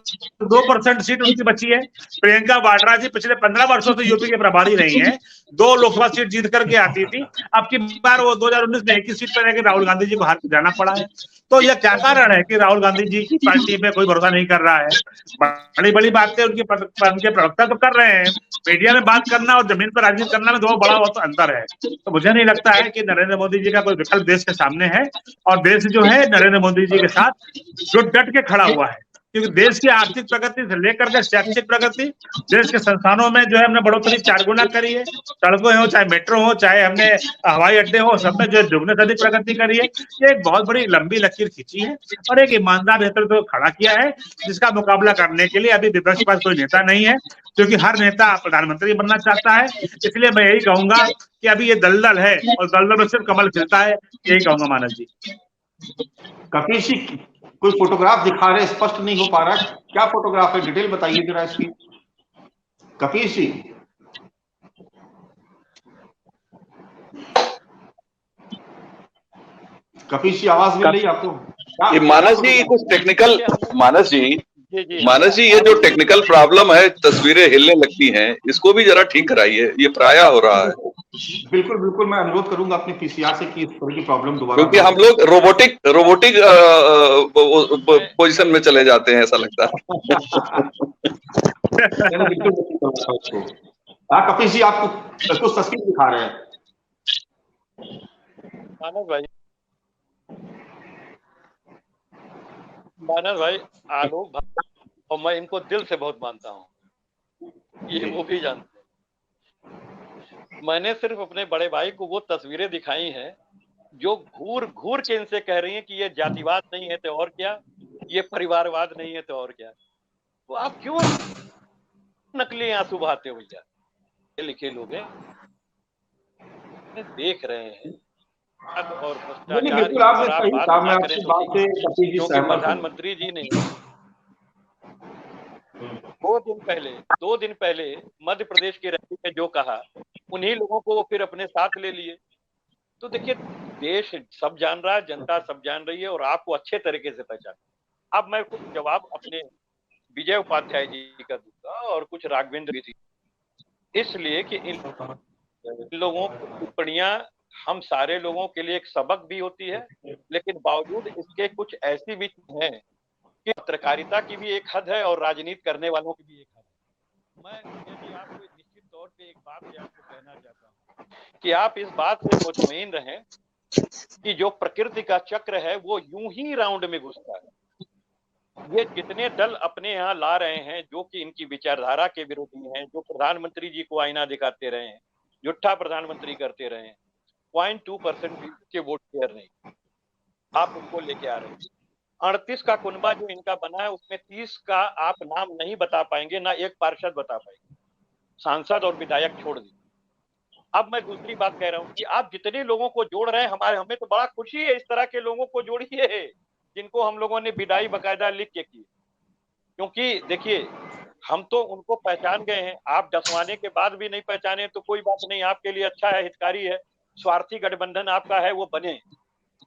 2% सीट उनकी बची है। प्रियंका वाड्रा जी पिछले 15 वर्षों से यूपी के प्रभारी रही हैं, 2 लोकसभा सीट जीत करके आती थी। अब की बार वो 2019 में 21 सीट पर रहकर राहुल गांधी जी को हार जाना पड़ा है। तो यह क्या कारण है कि राहुल गांधी जी की पार्टी में कोई भरोसा नहीं कर रहा है? बड़ी बड़ी बातें उनके प्रवक्ता तो कर रहे हैं, मीडिया में बात करना और जमीन पर राजनीति करना में दो बड़ा बहुत अंतर है। तो मुझे नहीं लगता है कि नरेंद्र मोदी जी का कोई विकल्प देश के सामने है, और देश जो है नरेंद्र मोदी जी के साथ जो डट के खड़ा हुआ है, क्योंकि देश की आर्थिक प्रगति से लेकर के शैक्षिक प्रगति, देश के संस्थानों में जो है हमने बढ़ोतरी 4 गुना करी है, सड़कों हो चाहे मेट्रो हो चाहे हमने हवाई अड्डे हो, सब में जो दुगने से अधिक प्रगति करी है। ये एक बहुत बड़ी लंबी लकीर खींची है और एक ईमानदार नेतृत्व तो खड़ा किया है, जिसका मुकाबला करने के लिए अभी विपक्ष के पास कोई नेता नहीं है, क्योंकि हर नेता प्रधानमंत्री बनना चाहता है। इसलिए मैं यही कहूंगा कि अभी ये दलदल है और दलदल में सिर्फ कमल खिलता है, यही कहूंगा मानस जी। कपिल जी कोई फोटोग्राफ दिखा रहे, स्पष्ट नहीं हो पा रहा, क्या फोटोग्राफ है, डिटेल बताइए जरा इसकी। कपिल जी आवाज मिल रही है आपको? ये मानस जी कुछ टेक्निकल, मानस जी ये जो टेक्निकल प्रॉब्लम है, तस्वीरें हिलने लगती हैं, इसको भी जरा ठीक कराइए, ये प्रायः हो रहा है। बिल्कुल बिल्कुल, मैं अनुरोध करूंगा अपने पीसीआर से कि इस तरह की प्रॉब्लम दोबारा, क्योंकि हम लोग रोबोटिक पोजीशन में चले जाते हैं, ऐसा लगता है। कपिल जी आपको कुछ तस्वीर दिखा रहे हैं। मानस भाई आलोक भाई, और मैं इनको दिल से बहुत मानता हूँ, ये वो भी जानते हैं। मैंने सिर्फ अपने बड़े भाई को वो तस्वीरें दिखाई हैं जो घूर घूर के इनसे कह रही हैं कि ये जातिवाद नहीं है तो और क्या, ये परिवारवाद नहीं है तो और क्या। तो आप क्यों नकली आंसू बहाते हो भैया? ये लिखे लोग हैं, देख रहे हैं, और प्रधानमंत्री जी ने 2 दिन पहले मध्य प्रदेश के रैली में जो कहा, उन्हीं लोगों को फिर अपने साथ ले लिए। तो देखिए, देश सब जान रहा है, जनता सब जान रही है, और आपको अच्छे तरीके से पहचान। अब मैं कुछ जवाब अपने विजय उपाध्याय जी का दूंगा और कुछ राघवेंद्र भी थी, इसलिए कि इन लोगों की टिप्पणियां हम सारे लोगों के लिए एक सबक भी होती है, लेकिन बावजूद इसके कुछ ऐसी भी हैं कि पत्रकारिता की भी एक हद है और राजनीति करने वालों की भी एक हद है। मैं यदि आपको निश्चित तौर पे एक बात से आपको कहना चाहता हूँ कि आप इस बात से मुतमईन रहें कि जो प्रकृति का चक्र है वो यूं ही राउंड में घुसता है। ये जितने दल अपने यहाँ ला रहे हैं जो कि इनकी विचारधारा के विरोधी हैं, जो प्रधानमंत्री जी को आईना दिखाते रहे हैं, झूठा प्रधानमंत्री करते रहे हैं, 0.2% भी के वोट शेयर नहीं, आप उनको लेके आ रहे हैं। 38 का कुनबा जो इनका बना है उसमें 30 का आप नाम नहीं बता पाएंगे, ना एक पार्षद बता पाएंगे, सांसद और विधायक छोड़ दी। अब मैं दूसरी बात कह रहा हूँ कि आप जितने लोगों को जोड़ रहे हैं, हमें तो बड़ा खुशी है, इस तरह के लोगों को जोड़िए जिनको हम लोगों ने विदाई बकायदा लिख के की। क्योंकि देखिए हम तो उनको पहचान गए हैं, आप डसवाने के बाद भी नहीं पहचाने तो कोई बात नहीं, आपके लिए अच्छा है, हितकारी है। स्वार्थी गठबंधन आपका है वो बने,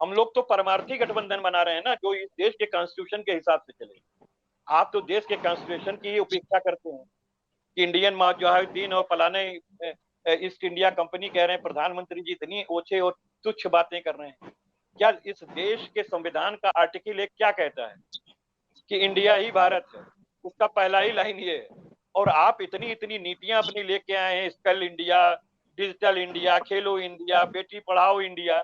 हम लोग तो परमार्थी गठबंधन बना रहे हैं ना, जो इस देश के कॉन्स्टिट्यूशन के हिसाब से चले। आप तो देश के कॉन्स्टिट्यूशन की ही उपेक्षा करते हैं कि इंडियन मुजाहिदीन और फलाने ईस्ट इंडिया कंपनी कह रहे हैं, प्रधानमंत्री जी इतनी ओछे और तुच्छ बातें कर रहे हैं। क्या इस देश के संविधान का आर्टिकल 1 क्या कहता है कि इंडिया ही भारत है, उसका पहला ही लाइन ये है। और आप इतनी इतनी नीतियां अपनी लेके आए हैं, स्किल इंडिया, डिजिटल इंडिया, खेलो इंडिया, बेटी पढ़ाओ इंडिया,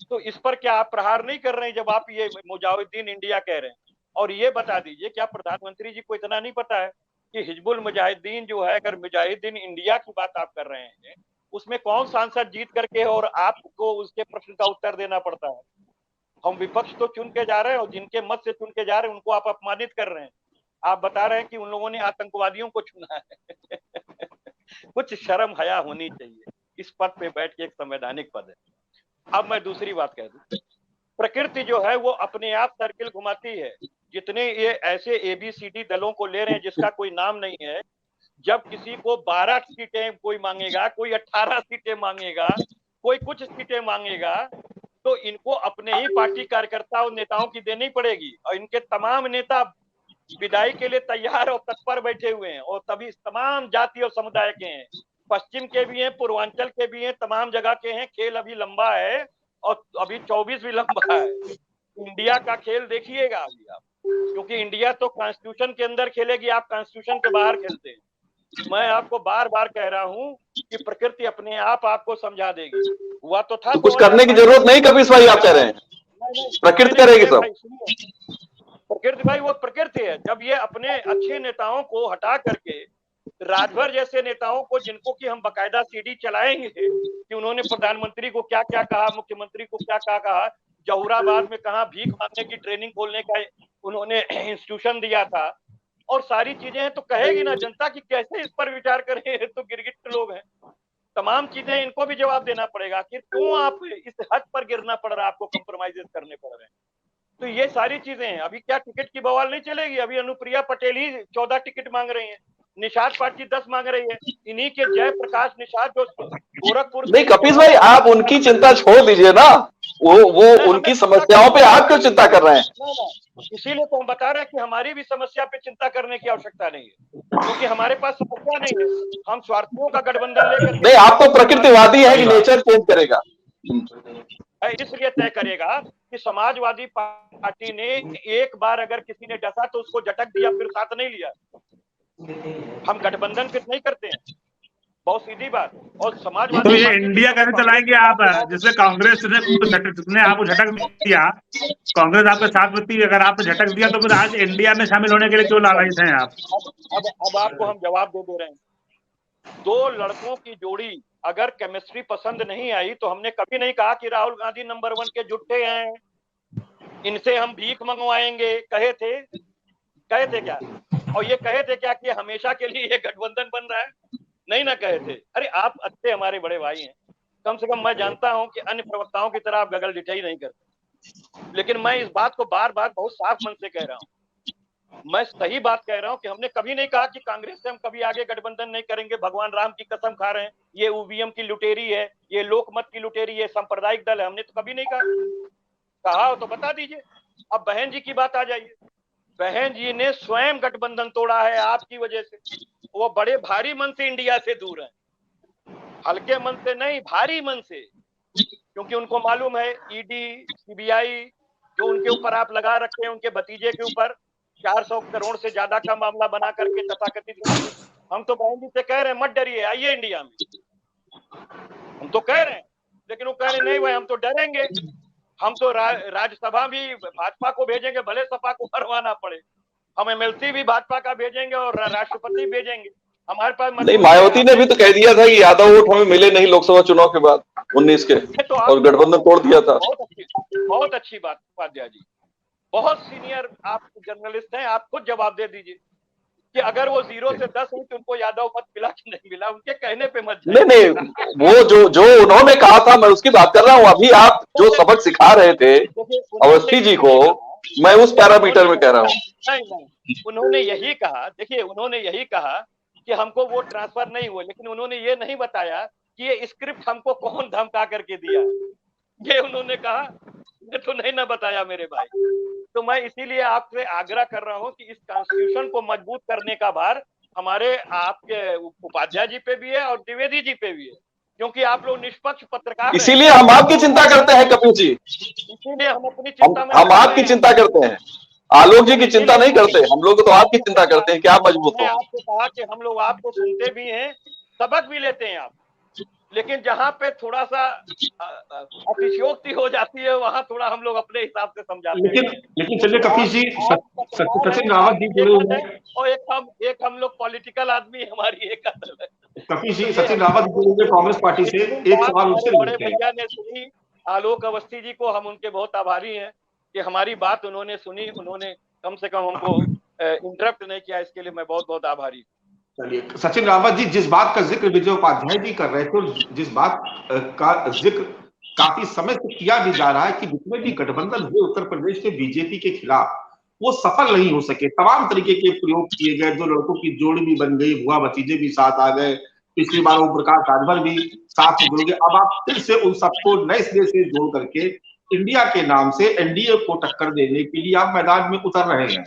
तो इस पर क्या आप प्रहार नहीं कर रहे हैं जब आप ये मुजाहिदीन इंडिया कह रहे हैं? और ये बता दीजिए क्या प्रधानमंत्री जी को इतना नहीं पता है कि हिजबुल मुजाहिदीन जो है, अगर मुजाहिदीन इंडिया की बात आप कर रहे हैं, उसमें कौन सांसद जीत करके और आपको उसके प्रश्न का उत्तर देना पड़ता है? हम विपक्ष तो चुन के जा रहे हैं और जिनके मत से चुन के जा रहे हैं उनको आप अपमानित कर रहे हैं। आप बता रहे हैं कि उन लोगों ने आतंकवादियों को चुना है। कुछ शर्म हया होनी चाहिए, इस पद पे बैठ के, एक संवैधानिक पद है। अब मैं दूसरी बात कह दूं, प्रकृति जो है वो अपने आप सर्किल घुमाती है। जितने ये ऐसे ABCD दलों को ले रहे हैं जिसका कोई नाम नहीं है, जब किसी को 12 सीटें कोई मांगेगा, कोई 18 सीटें मांगेगा, कोई कुछ सीटें मांगेगा, तो इनको अपने ही पार्टी कार्यकर्ता और नेताओं की देनी पड़ेगी। और इनके तमाम नेता विदाई के लिए तैयार और तत्पर बैठे हुए हैं, और तभी तमाम जाति और समुदाय के हैं, पश्चिम के भी हैं, पूर्वांचल के भी हैं, तमाम जगह के हैं। खेल अभी लंबा है और अभी 24 भी लंबा है। इंडिया का खेल देखिएगा अभी आप, क्योंकि इंडिया तो कॉन्स्टिट्यूशन के अंदर खेलेगी, आप कॉन्स्टिट्यूशन के बाहर खेलते हैं। मैं आपको बार बार कह रहा हूं कि प्रकृति अपने आप आपको समझा देगी। हुआ तो था, तो कुछ करने की जरूरत नहीं कपिश भाई, आप कह रहे हैं प्रकृति करेगी सब। प्रकृति भाई वो प्रकृति है। जब ये अपने अच्छे नेताओं को हटा करके राजभर जैसे नेताओं को, जिनको कि हम बकायदा CD चलाएंगे कि उन्होंने प्रधानमंत्री को क्या क्या कहा, मुख्यमंत्री को क्या क्या कहा, जहुराबाद में कहा भीख मांगने की ट्रेनिंग खोलने का उन्होंने इंस्टीट्यूशन दिया था, और सारी चीजें हैं, तो कहेगी ना जनता की कैसे इस पर विचार करें, तो गिरगिट लोग हैं। तमाम चीजें इनको भी जवाब देना पड़ेगा कि क्यों आप इस हद पर गिरना पड़ रहा है, आपको कंप्रोमाइजेस करने पड़ रहे हैं। तो ये सारी चीजें हैं। अभी क्या टिकट की बवाल नहीं चलेगी? अभी अनुप्रिया पटेल ही 14 टिकट मांग रही है, निषाद पार्टी 10 मांग रही है। इन्हीं के जयप्रकाश निषाद जो गोरखपुर, नहीं कपिश भाई, आप उनकी चिंता छोड़ दीजिए ना, वो उनकी समस्याओं पे आप क्यों चिंता कर रहे हैं? इसीलिए तो हम बता रहे हैं कि हमारी भी समस्या पे चिंता करने की आवश्यकता नहीं है, क्योंकि हमारे पास समस्या नहीं है। हम स्वार्थियों का गठबंधन लेकर, नहीं, आप तो प्रकृतिवादी है कि नेचर चेंज करेगा, इसलिए तय करेगा कि समाजवादी पार्टी ने एक बार अगर किसी ने डसा तो उसको झटक दिया, फिर साथ नहीं लिया। हम गठबंधन फिर नहीं करते हैं, बहुत सीधी बात। और समाजवादी तो ये इंडिया कैसे चलाएंगे आप, जिसमें कांग्रेस ने आपको झटक दिया, कांग्रेस आपके साथ में थी, अगर आपने झटक दिया तो फिर आज इंडिया में शामिल होने के लिए क्यों लालच हैं आप? अब आपको हम जवाब दे रहे हैं। दो लड़कों की जोड़ी अगर केमिस्ट्री पसंद नहीं आई तो हमने कभी नहीं कहा कि राहुल गांधी नंबर 1 के जुट्टे हैं, इनसे हम भीख मंगवाएंगे। कहे थे क्या? और ये कहे थे क्या कि हमेशा के लिए ये गठबंधन बन रहा है? नहीं ना कहे थे। अरे आप अच्छे हमारे बड़े भाई हैं, कम से कम मैं जानता हूं कि अन्य प्रवक्ताओं की तरह आप गगल डिठाई नहीं करते, लेकिन मैं इस बात को बार बार बहुत साफ मन से कह रहा हूं। मैं सही बात कह रहा हूं कि हमने कभी नहीं कहा कि कांग्रेस से हम कभी आगे गठबंधन नहीं करेंगे। भगवान राम की कसम खा रहे हैं, ये ईवीएम की लुटेरी है, ये लोकमत की लुटेरी है, सांप्रदायिक दल है, हमने तो कभी नहीं कहा हो तो बता दीजिए। अब बहन जी की बात आ जाइए, बहन जी ने स्वयं गठबंधन तोड़ा है आपकी वजह से। वो बड़े भारी मन से इंडिया से दूर हैं, हल्के मन से नहीं, भारी मन से, क्योंकि उनको मालूम है ईडी सीबीआई जो उनके ऊपर आप लगा रखे हैं, उनके भतीजे के ऊपर 400 करोड़ से ज्यादा का मामला बना करके तथाकथित। हम तो बहन जी से कह रहे हैं मत डरिए, आइए इंडिया में, हम तो कह रहे हैं, लेकिन वो कह रहे नहीं भाई हम तो डरेंगे, हम तो राज्यसभा भी भाजपा को भेजेंगे, भले सपा को भरवाना पड़े, हम एमएलसी भी भाजपा का भेजेंगे और राष्ट्रपति भेजेंगे, हमारे पास नहीं। मायावती ने भी तो कह दिया था कि यादव वोट हमें मिले नहीं लोकसभा चुनाव के बाद 19 के, तो और गठबंधन तोड़ दिया था। बहुत अच्छी बात उपाध्याय जी, बहुत सीनियर आप जर्नलिस्ट हैं, आप खुद जवाब दे दीजिए कि अगर वो 0 से 10 हुई तो उनको यादव मत मिला कि नहीं मिला, उनके कहने पे मत जाइए। नहीं, वो जो उन्होंने कहा था मैं उसकी बात कर रहा हूँ। अभी आप जो सबक सिखा रहे थे अवस्थी जी को, मैं उस पैरामीटर में कह रहा हूँ। नहीं, उन्होंने यही कहा, देखिए उन्होंने यही कहा कि हमको वो ट्रांसफर नहीं हुआ, लेकिन उन्होंने ये नहीं बताया कि ये स्क्रिप्ट हमको कौन धमका करके दिया, ये उन्होंने कहा, ये तो नहीं ना बताया मेरे भाई। तो मैं इसीलिए आपसे आग्रह कर रहा हूं कि इस कॉन्स्टिट्यूशन को मजबूत करने का भार हमारे आपके उपाध्याय जी पे भी है और द्विवेदी जी पे भी है, क्योंकि आप लोग निष्पक्ष पत्रकार, इसीलिए हम आपकी चिंता करते हैं कपिल जी, इसीलिए हम अपनी चिंता में हम आपकी चिंता करते हैं, आलोक जी की चिंता नहीं करते। हम लोग तो आपकी चिंता करते हैं कि आप मजबूत हो। आपसे कहा कि हम लोग आपको सुनते भी हैं, सबक भी लेते हैं आप, लेकिन जहां पे थोड़ा सा अतिशयोक्ति हो जाती है वहां थोड़ा हम लोग अपने हिसाब से समझाते हैं। लेकिन चलिए कपिल जी, सचिन रावत जी जुड़े हुए हैं और एक हम लोग पॉलिटिकल आदमी, हमारी एक अदल है। कपिल जी, सचिन रावत जुड़े हुए कांग्रेस पार्टी से, एक सवाल उनसे बड़े भैया ने सुनी, आलोक अवस्थी जी को हम उनके बहुत आभारी हैं कि हमारी बात उन्होंने सुनी, उन्होंने कम से कम हमको इंटरप्ट नहीं किया, इसके लिए मैं बहुत बहुत आभारी हूँ। चलिए सचिन रावत जी, जिस बात का जिक्र विजय उपाध्याय जी कर रहे थे, जिस बात का जिक्र काफी समय से किया भी जा रहा है कि जितने भी गठबंधन हुए उत्तर प्रदेश में बीजेपी के खिलाफ, वो सफल नहीं हो सके। तमाम तरीके के प्रयोग किए गए, दो लड़कों की जोड़ी भी बन गई, बुआ भतीजे भी साथ आ गए, पिछली बार ओम प्रकाश राजभर भी साथ से जुड़ गए। अब आप फिर से उन सबको नए सिरे से जोड़ करके इंडिया के नाम से एनडीए को टक्कर देने के लिए आप मैदान में उतर रहे हैं।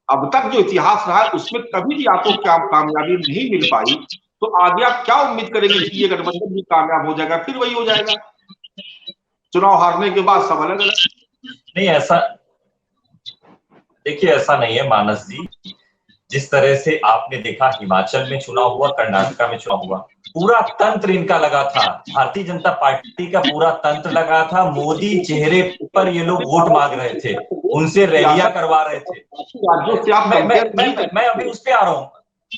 अब तक जो इतिहास रहा है उसमें कभी भी आपको क्या कामयाबी नहीं मिल पाई, तो आगे आप क्या उम्मीद करेंगे कि ये गठबंधन भी कामयाब हो जाएगा, फिर वही हो जाएगा? चुनाव हारने के बाद सब अलग अलग। नहीं, ऐसा देखिए, ऐसा नहीं है मानस जी। जिस तरह से आपने देखा हिमाचल में चुनाव हुआ, कर्नाटका में चुनाव हुआ, पूरा तंत्र इनका लगा था, भारतीय जनता पार्टी का पूरा तंत्र लगा था। मोदी चेहरे पर ये लोग वोट मांग रहे थे, उनसे रैलियां करवा रहे थे। मैं अभी उस पे आ रहा हूँ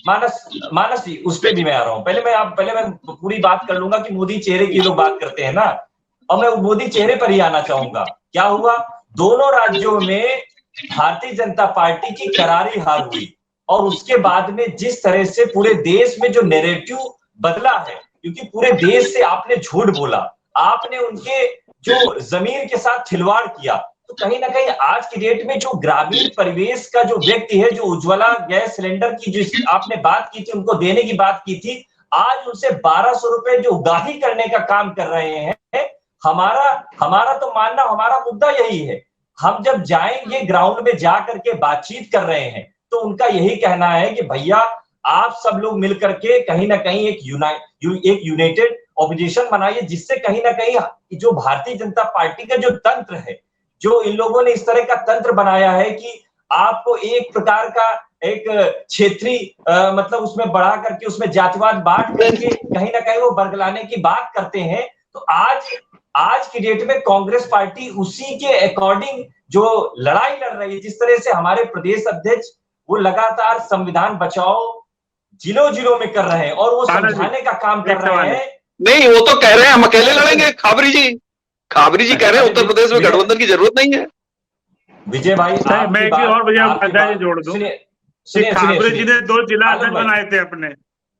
मानस जी, उस पे भी मैं आ रहा हूँ। पहले मैं पूरी बात कर लूंगा कि मोदी चेहरे की लोग बात करते हैं ना, और मैं मोदी चेहरे पर ही आना चाहूंगा। क्या हुआ, दोनों राज्यों में भारतीय जनता पार्टी की करारी हार हुई, और उसके बाद में जिस तरह से पूरे देश में जो नैरेटिव बदला है, क्योंकि पूरे देश से आपने झूठ बोला, आपने उनके जो जमीन के साथ खिलवाड़ किया, तो कहीं ना कहीं आज की डेट में जो ग्रामीण परिवेश का जो व्यक्ति है, जो उज्ज्वला गैस सिलेंडर की जो आपने बात की थी, उनको देने की बात की थी, आज उनसे 1200 रुपए जो उगाही करने का काम कर रहे हैं। हमारा तो मानना, हमारा मुद्दा यही है, हम जब जाएंगे ग्राउंड में जा करके बातचीत कर रहे हैं, तो उनका यही कहना है कि भैया आप सब लोग मिलकर के कहीं ना कहीं एक यूनाइटेड ऑपोजिशन बनाइए, जिससे कहीं ना कहीं जो भारतीय जनता पार्टी का जो तंत्र है, जो इन लोगों ने इस तरह का तंत्र बनाया है कि आपको एक प्रकार का एक क्षेत्रीय मतलब उसमें बढ़ा करके उसमें जातिवाद बांट करके कहीं ना कहीं वो बरगलाने की बात करते हैं। तो आज की डेट में कांग्रेस पार्टी उसी के अकॉर्डिंग जो लड़ाई लड़ रही है, जिस तरह से हमारे प्रदेश अध्यक्ष वो लगातार संविधान बचाओ जिलों में कर रहे हैं और वो समझाने का काम कर रहे हैं। नहीं, वो तो कह रहे हैं हम अकेले लड़ेंगे। खाबरी जी कह रहे हैं उत्तर प्रदेश में गठबंधन की जरूरत नहीं है। विजय भाई, मैं एक और भैया जोड़ दूं, खाबरी जी ने 2 जिला अध्यक्ष बनाए थे अपने,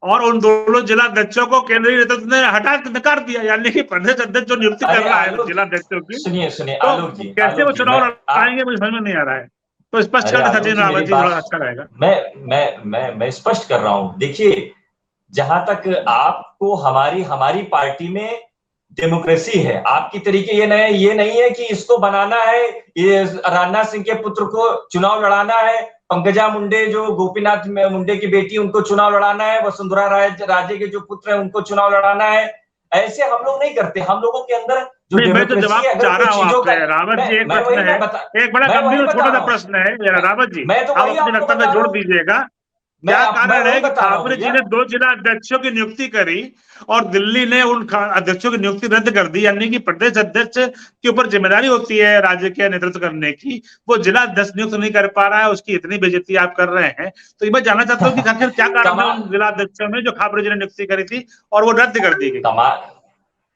और उन दोनों जिला अध्यक्षों को केंद्रीय नेतृत्व ने हटा नकार दिया, यानी कि प्रदेश अध्यक्ष जो नियुक्ति कर रहा है जिला अध्यक्षों की, सुनिए तो कैसे वो चुनाव लड़ाएंगे मुझे समझ में नहीं आ रहा है। तो स्पष्ट कर सचिन रावत जी, थोड़ा अच्छा रहेगा। मैं स्पष्ट कर रहा हूं। देखिए, जहां तक आपको हमारी पार्टी में डेमोक्रेसी है, आपकी तरीके ये नहीं है कि इसको बनाना है, ये राजनाथ सिंह के पुत्र को चुनाव लड़ाना है, पंकजा मुंडे जो गोपीनाथ मुंडे की बेटी, उनको चुनाव लड़ाना है, वसुंधरा राजे के जो पुत्र है उनको चुनाव लड़ाना है। ऐसे हम लोग नहीं करते। हम लोगों के अंदर जो मैं तो जवाब चाह रहा हूँ आपसे रावत जी। एक प्रश्न है, एक बड़ा गंभीर छोटा सा प्रश्न है रावत जी, आप अपने वक्तव्य में जोड़ दीजिएगा। क्या कारण है कि ठाकरे जी ने 2 जिला अध्यक्षों की नियुक्ति करी और दिल्ली ने उन अध्यक्षों की नियुक्ति रद्द कर दी, यानी कि प्रदेश अध्यक्ष के ऊपर जिम्मेदारी होती है राज्य के नेतृत्व करने की, वो जिला अध्यक्ष नियुक्त नहीं कर पा रहा है, उसकी इतनी बेइज्जती आप कर रहे हैं। तो ये मैं जानना चाहता हूँ कि आखिर क्या कारण है उन जिला अध्यक्षों में जो ठाकरे जी ने नियुक्ति करी थी और वो रद्द कर दी गई।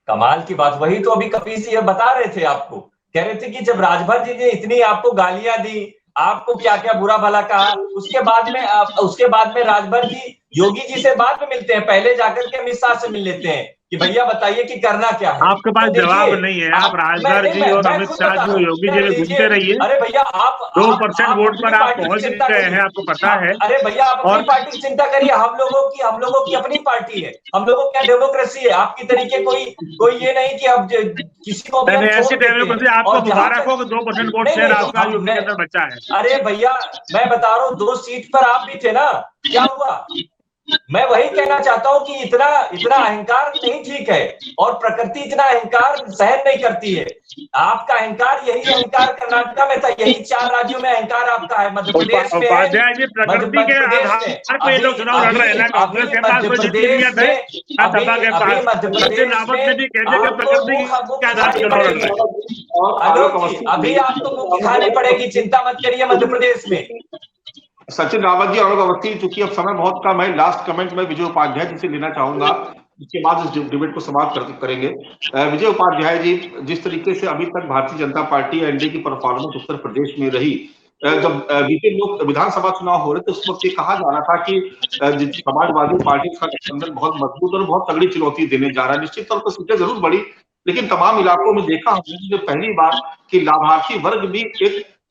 कमाल की बात वही तो अभी कपिल सिंह बता रहे थे आपको, कह रहे थे कि जब राजभर जी ने इतनी आपको गालियां दी, आपको क्या क्या बुरा भला कहा, उसके बाद में राजभर जी योगी जी से बाद में मिलते हैं, पहले जाकर के अमित शाह से मिल लेते हैं कि भैया बताइए कि करना क्या है। आपके पास जवाब नहीं है, आप राजभर जी और अमित शाह जी योगी जी में घूमते रहिए। अरे भैया आप 2% वोट पर आप पहुंच गए हैं, आपको पता है। अरे भैया आप अपनी पार्टी की चिंता करिए, हम लोगों की अपनी पार्टी है, हम लोगों की डेमोक्रेसी है। आपकी तरीके कोई ये नहीं कि अब किसी को भी ऐसी डेमोक्रेसी आपको मुबारक हो कि 2% वोट शेयर आपका यूपी के अंदर बचा है। अरे भैया मैं बता रहा हूँ 2 सीट पर आप भी थे ना, क्या हुआ? मैं वही कहना चाहता हूं कि इतना अहंकार नहीं ठीक है, और प्रकृति इतना अहंकार सहन नहीं करती है। आपका अहंकार, यही अहंकार कर्नाटक में था, यही 4 राज्यों में अहंकार आपका है। मध्य प्रदेश में उपाध्याय जी प्रकृति के आधार पर लोग चुनाव लड़ रहे हैं ना, कांग्रेस के पास कोई जिम्मेदारियां थे सपा के पास, सचिन रावत ने भी कहते हैं प्रकृति के आधार पर चुनाव लड़ रहे हैं। अभी आपको मुक्ति खानी पड़ेगी, चिंता मत करिए मध्य प्रदेश में। सचिन रावत जी और अवस्थी, चूंकि अब समय बहुत कम है, लास्ट कमेंट में विजय उपाध्याय जी से लेना चाहूंगा, उसके बाद इस डिबेट को समाप्त करेंगे। विजय उपाध्याय जी, जिस तरीके से अभी तक भारतीय जनता पार्टी एनडीए की परफॉर्मेंस उत्तर प्रदेश में रही, जब बीते लोग विधानसभा चुनाव हो रहे थे उस वक्त ये कहा जा रहा था कि समाजवादी पार्टी का गठबंधन बहुत मजबूत और बहुत तगड़ी चुनौती देने जा रहा है। निश्चित तौर पर सीटें जरूर बढ़ी, लेकिन तमाम इलाकों में देखा हमने पहली बार कि लाभार्थी वर्ग भी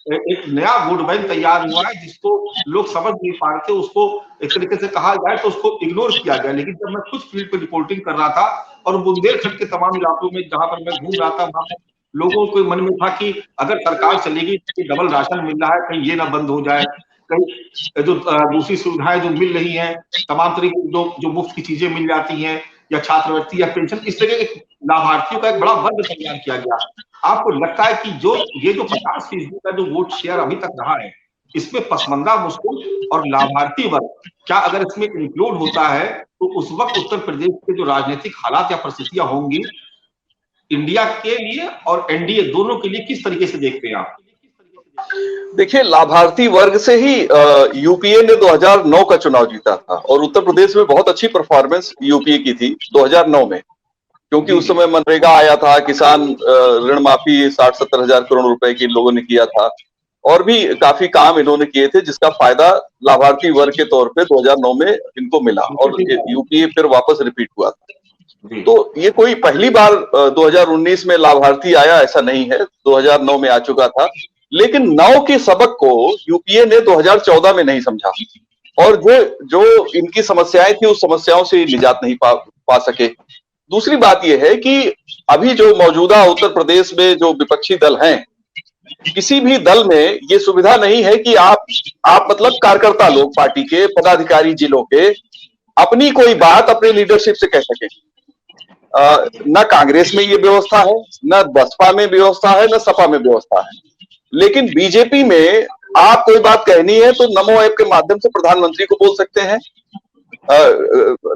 एक नया वोट बैंक तैयार हुआ है, जिसको लोग समझ नहीं पा रहे थे। उसको एक तरीके से कहा जाए तो उसको इग्नोर किया गया। लेकिन जब मैं खुद फील्ड पे रिपोर्टिंग कर रहा था और बुंदेलखंड के तमाम इलाकों में जहां पर मैं घूम रहा था, वहां पर लोगों के मन में था कि अगर सरकार चलेगी तो डबल राशन मिल रहा है, कहीं ये ना बंद हो जाए, कहीं जो दूसरी सुविधाएं जो मिल रही हैं, तमाम तरीके जो मुफ्त की चीजें मिल जाती हैं, या छात्रवृत्ति या पेंशन, इस तरह के लाभार्थियों का एक बड़ा वर्ग तैयार किया गया। आपको लगता है कि ये जो 50% का जो वोट शेयर अभी तक रहा है, इसमें पसमंदा मुस्लिम और लाभार्थी वर्ग क्या अगर इसमें इंक्लूड होता है तो उस वक्त उत्तर प्रदेश के जो राजनीतिक हालात या परिस्थितियां होंगी इंडिया के लिए और एनडीए दोनों के लिए, किस तरीके से देखते हैं आप? देखिए, लाभार्थी वर्ग से ही यूपीए ने 2009 का चुनाव जीता था और उत्तर प्रदेश में बहुत अच्छी परफॉर्मेंस यूपीए की थी 2009 में, क्योंकि उस समय मनरेगा आया था, किसान ऋण माफी 60-70 हजार करोड़ रुपए की लोगों ने किया था, और भी काफी काम इन्होंने किए थे जिसका फायदा लाभार्थी वर्ग के तौर पे 2009 में इनको मिला और यूपीए फिर वापस रिपीट हुआ था। तो ये कोई पहली बार 2019 में लाभार्थी आया ऐसा नहीं है, 2009 में आ चुका था, लेकिन 9 के सबक को यूपीए ने 2014 में नहीं समझा और जो इनकी समस्याएं थी उस समस्याओं से निजात नहीं पा सके। दूसरी बात यह है कि अभी जो मौजूदा उत्तर प्रदेश में जो विपक्षी दल हैं, किसी भी दल में ये सुविधा नहीं है कि आप मतलब कार्यकर्ता लोग, पार्टी के पदाधिकारी जिलों के, अपनी कोई बात अपने लीडरशिप से कह सके। न कांग्रेस में ये व्यवस्था है, न बसपा में व्यवस्था है, न सपा में व्यवस्था है। लेकिन बीजेपी में आप कोई बात कहनी है तो नमो ऐप के माध्यम से प्रधानमंत्री को बोल सकते हैं,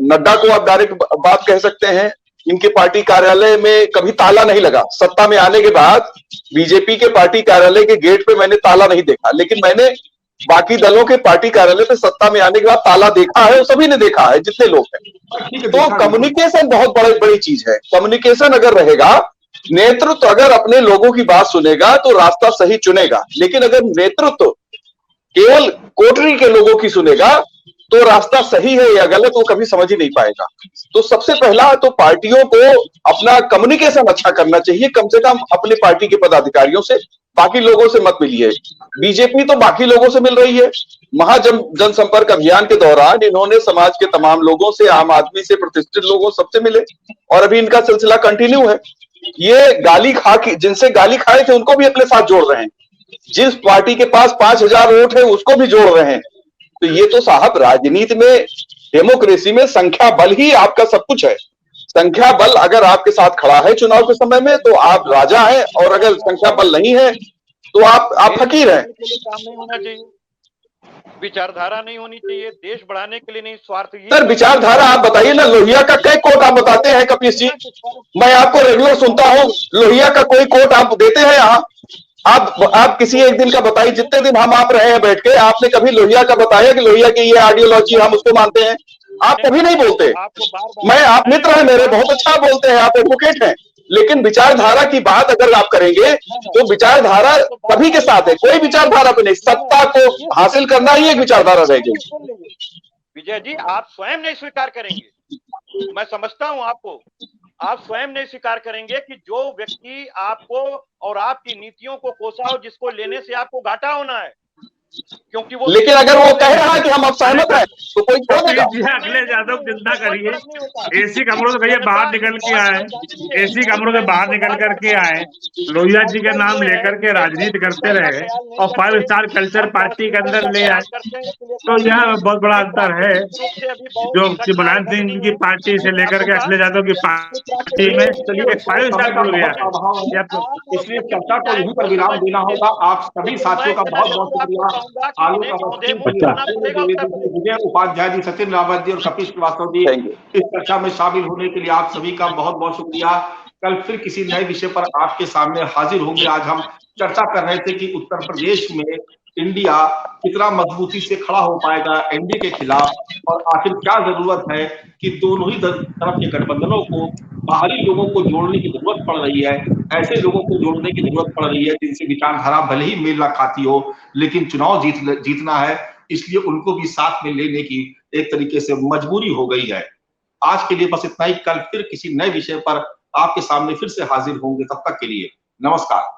नड्डा को आप डायरेक्ट बात कह सकते हैं। इनके पार्टी कार्यालय में कभी ताला नहीं लगा। सत्ता में आने के बाद बीजेपी के पार्टी कार्यालय के गेट पे मैंने ताला नहीं देखा, लेकिन मैंने बाकी दलों के पार्टी कार्यालय पे सत्ता में आने के बाद ताला देखा है, सभी ने देखा है जितने लोग हैं। तो कम्युनिकेशन बहुत बड़ी चीज है। कम्युनिकेशन अगर रहेगा, नेतृत्व अगर अपने लोगों की बात सुनेगा तो रास्ता सही चुनेगा, लेकिन अगर नेतृत्व केवल कोटरी के लोगों की सुनेगा तो रास्ता सही है या गलत वो कभी समझ ही नहीं पाएगा। तो सबसे पहला तो पार्टियों को अपना कम्युनिकेशन अच्छा करना चाहिए, कम से कम अपने पार्टी के पदाधिकारियों से, बाकी लोगों से मत मिलिए। बीजेपी तो बाकी लोगों से मिल रही है। जनसंपर्क अभियान के दौरान इन्होंने समाज के तमाम लोगों से, आम आदमी से, प्रतिष्ठित लोगों सबसे मिले और अभी इनका सिलसिला कंटिन्यू है। ये जिनसे गाली खाए थे उनको भी अपने साथ जोड़ रहे हैं। जिस पार्टी के पास 5,000 वोट है उसको भी जोड़ रहे हैं। तो ये तो साहब राजनीति में, डेमोक्रेसी में संख्या बल ही आपका सब कुछ है। संख्या बल अगर आपके साथ खड़ा है चुनाव के समय में तो आप राजा हैं, और अगर संख्या बल नहीं है तो आप फकीर हैं। काम नहीं होना चाहिए, विचारधारा नहीं होनी चाहिए, देश बढ़ाने के लिए नहीं, स्वार्थ। सर विचारधारा आप बताइए ना, लोहिया का कई कोट आप बताते हैं कपीश जी, मैं आपको रेगुलर सुनता हूं, लोहिया का कोई कोट आप देते हैं यहाँ? आप किसी एक दिन का बताइए, जितने दिन हम आप रहे हैं बैठ के, आपने कभी लोहिया का बताया कि लोहिया की ये आइडियोलॉजी हम उसको मानते हैं? आप कभी नहीं बोलते। मैं, आप मित्र हैं मेरे, बहुत अच्छा बोलते हैं, आप एडवोकेट हैं, लेकिन विचारधारा की बात अगर आप करेंगे तो विचारधारा सभी के साथ है, कोई विचारधारा पे नहीं। सत्ता को हासिल करना ही एक विचारधारा रह गई। विजय जी, आप स्वयं नहीं स्वीकार करेंगे, मैं समझता हूं आपको, आप स्वयं नहीं स्वीकार करेंगे कि जो व्यक्ति आपको और आपकी नीतियों को कोसा हो, जिसको लेने से आपको घाटा होना है, क्योंकि वो, लेकिन अगर वो कह रहा है कि हम अब सहमत हैं तो कोई क्यों देगा? अखिलेश यादव चिंता करिए, एसी कमरों से कहिए बाहर निकल के आए, एसी कमरों से बाहर निकल करके आए, लोहिया जी का नाम लेकर के राजनीति करते रहे और 5 स्टार कल्चर पार्टी के अंदर ले आए, तो यह बहुत बड़ा अंतर है जो मुलायम सिंह की पार्टी से लेकर के अखिलेश यादव की पार्टी में एक 5 स्टार हो गया है। इसलिए चर्चा को यहीं पर विराम देना होगा। आप सभी साथियों का बहुत बहुत शुक्रिया। विजय उपाध्याय जी, सचिन रावत जी और कपिश श्रीवास्तव जी, इस चर्चा में शामिल होने के लिए आप सभी का बहुत बहुत शुक्रिया। कल फिर किसी नए विषय पर आपके सामने हाजिर होंगे। आज हम चर्चा कर रहे थे कि उत्तर प्रदेश में इंडिया कितना मजबूती से खड़ा हो पाएगा एनडीए के खिलाफ, और आखिर क्या जरूरत है कि दोनों ही तरफ के गठबंधनों को, बाहरी लोगों को जोड़ने की जरूरत पड़ रही है, ऐसे लोगों को जोड़ने की जरूरत पड़ रही है जिनसे विचारधारा भले ही मेल ना खाती हो, लेकिन चुनाव जीतना है, इसलिए उनको भी साथ में लेने की एक तरीके से मजबूरी हो गई है। आज के लिए बस इतना ही। कल फिर किसी नए विषय पर आपके सामने फिर से हाजिर होंगे। तब तक के लिए नमस्कार।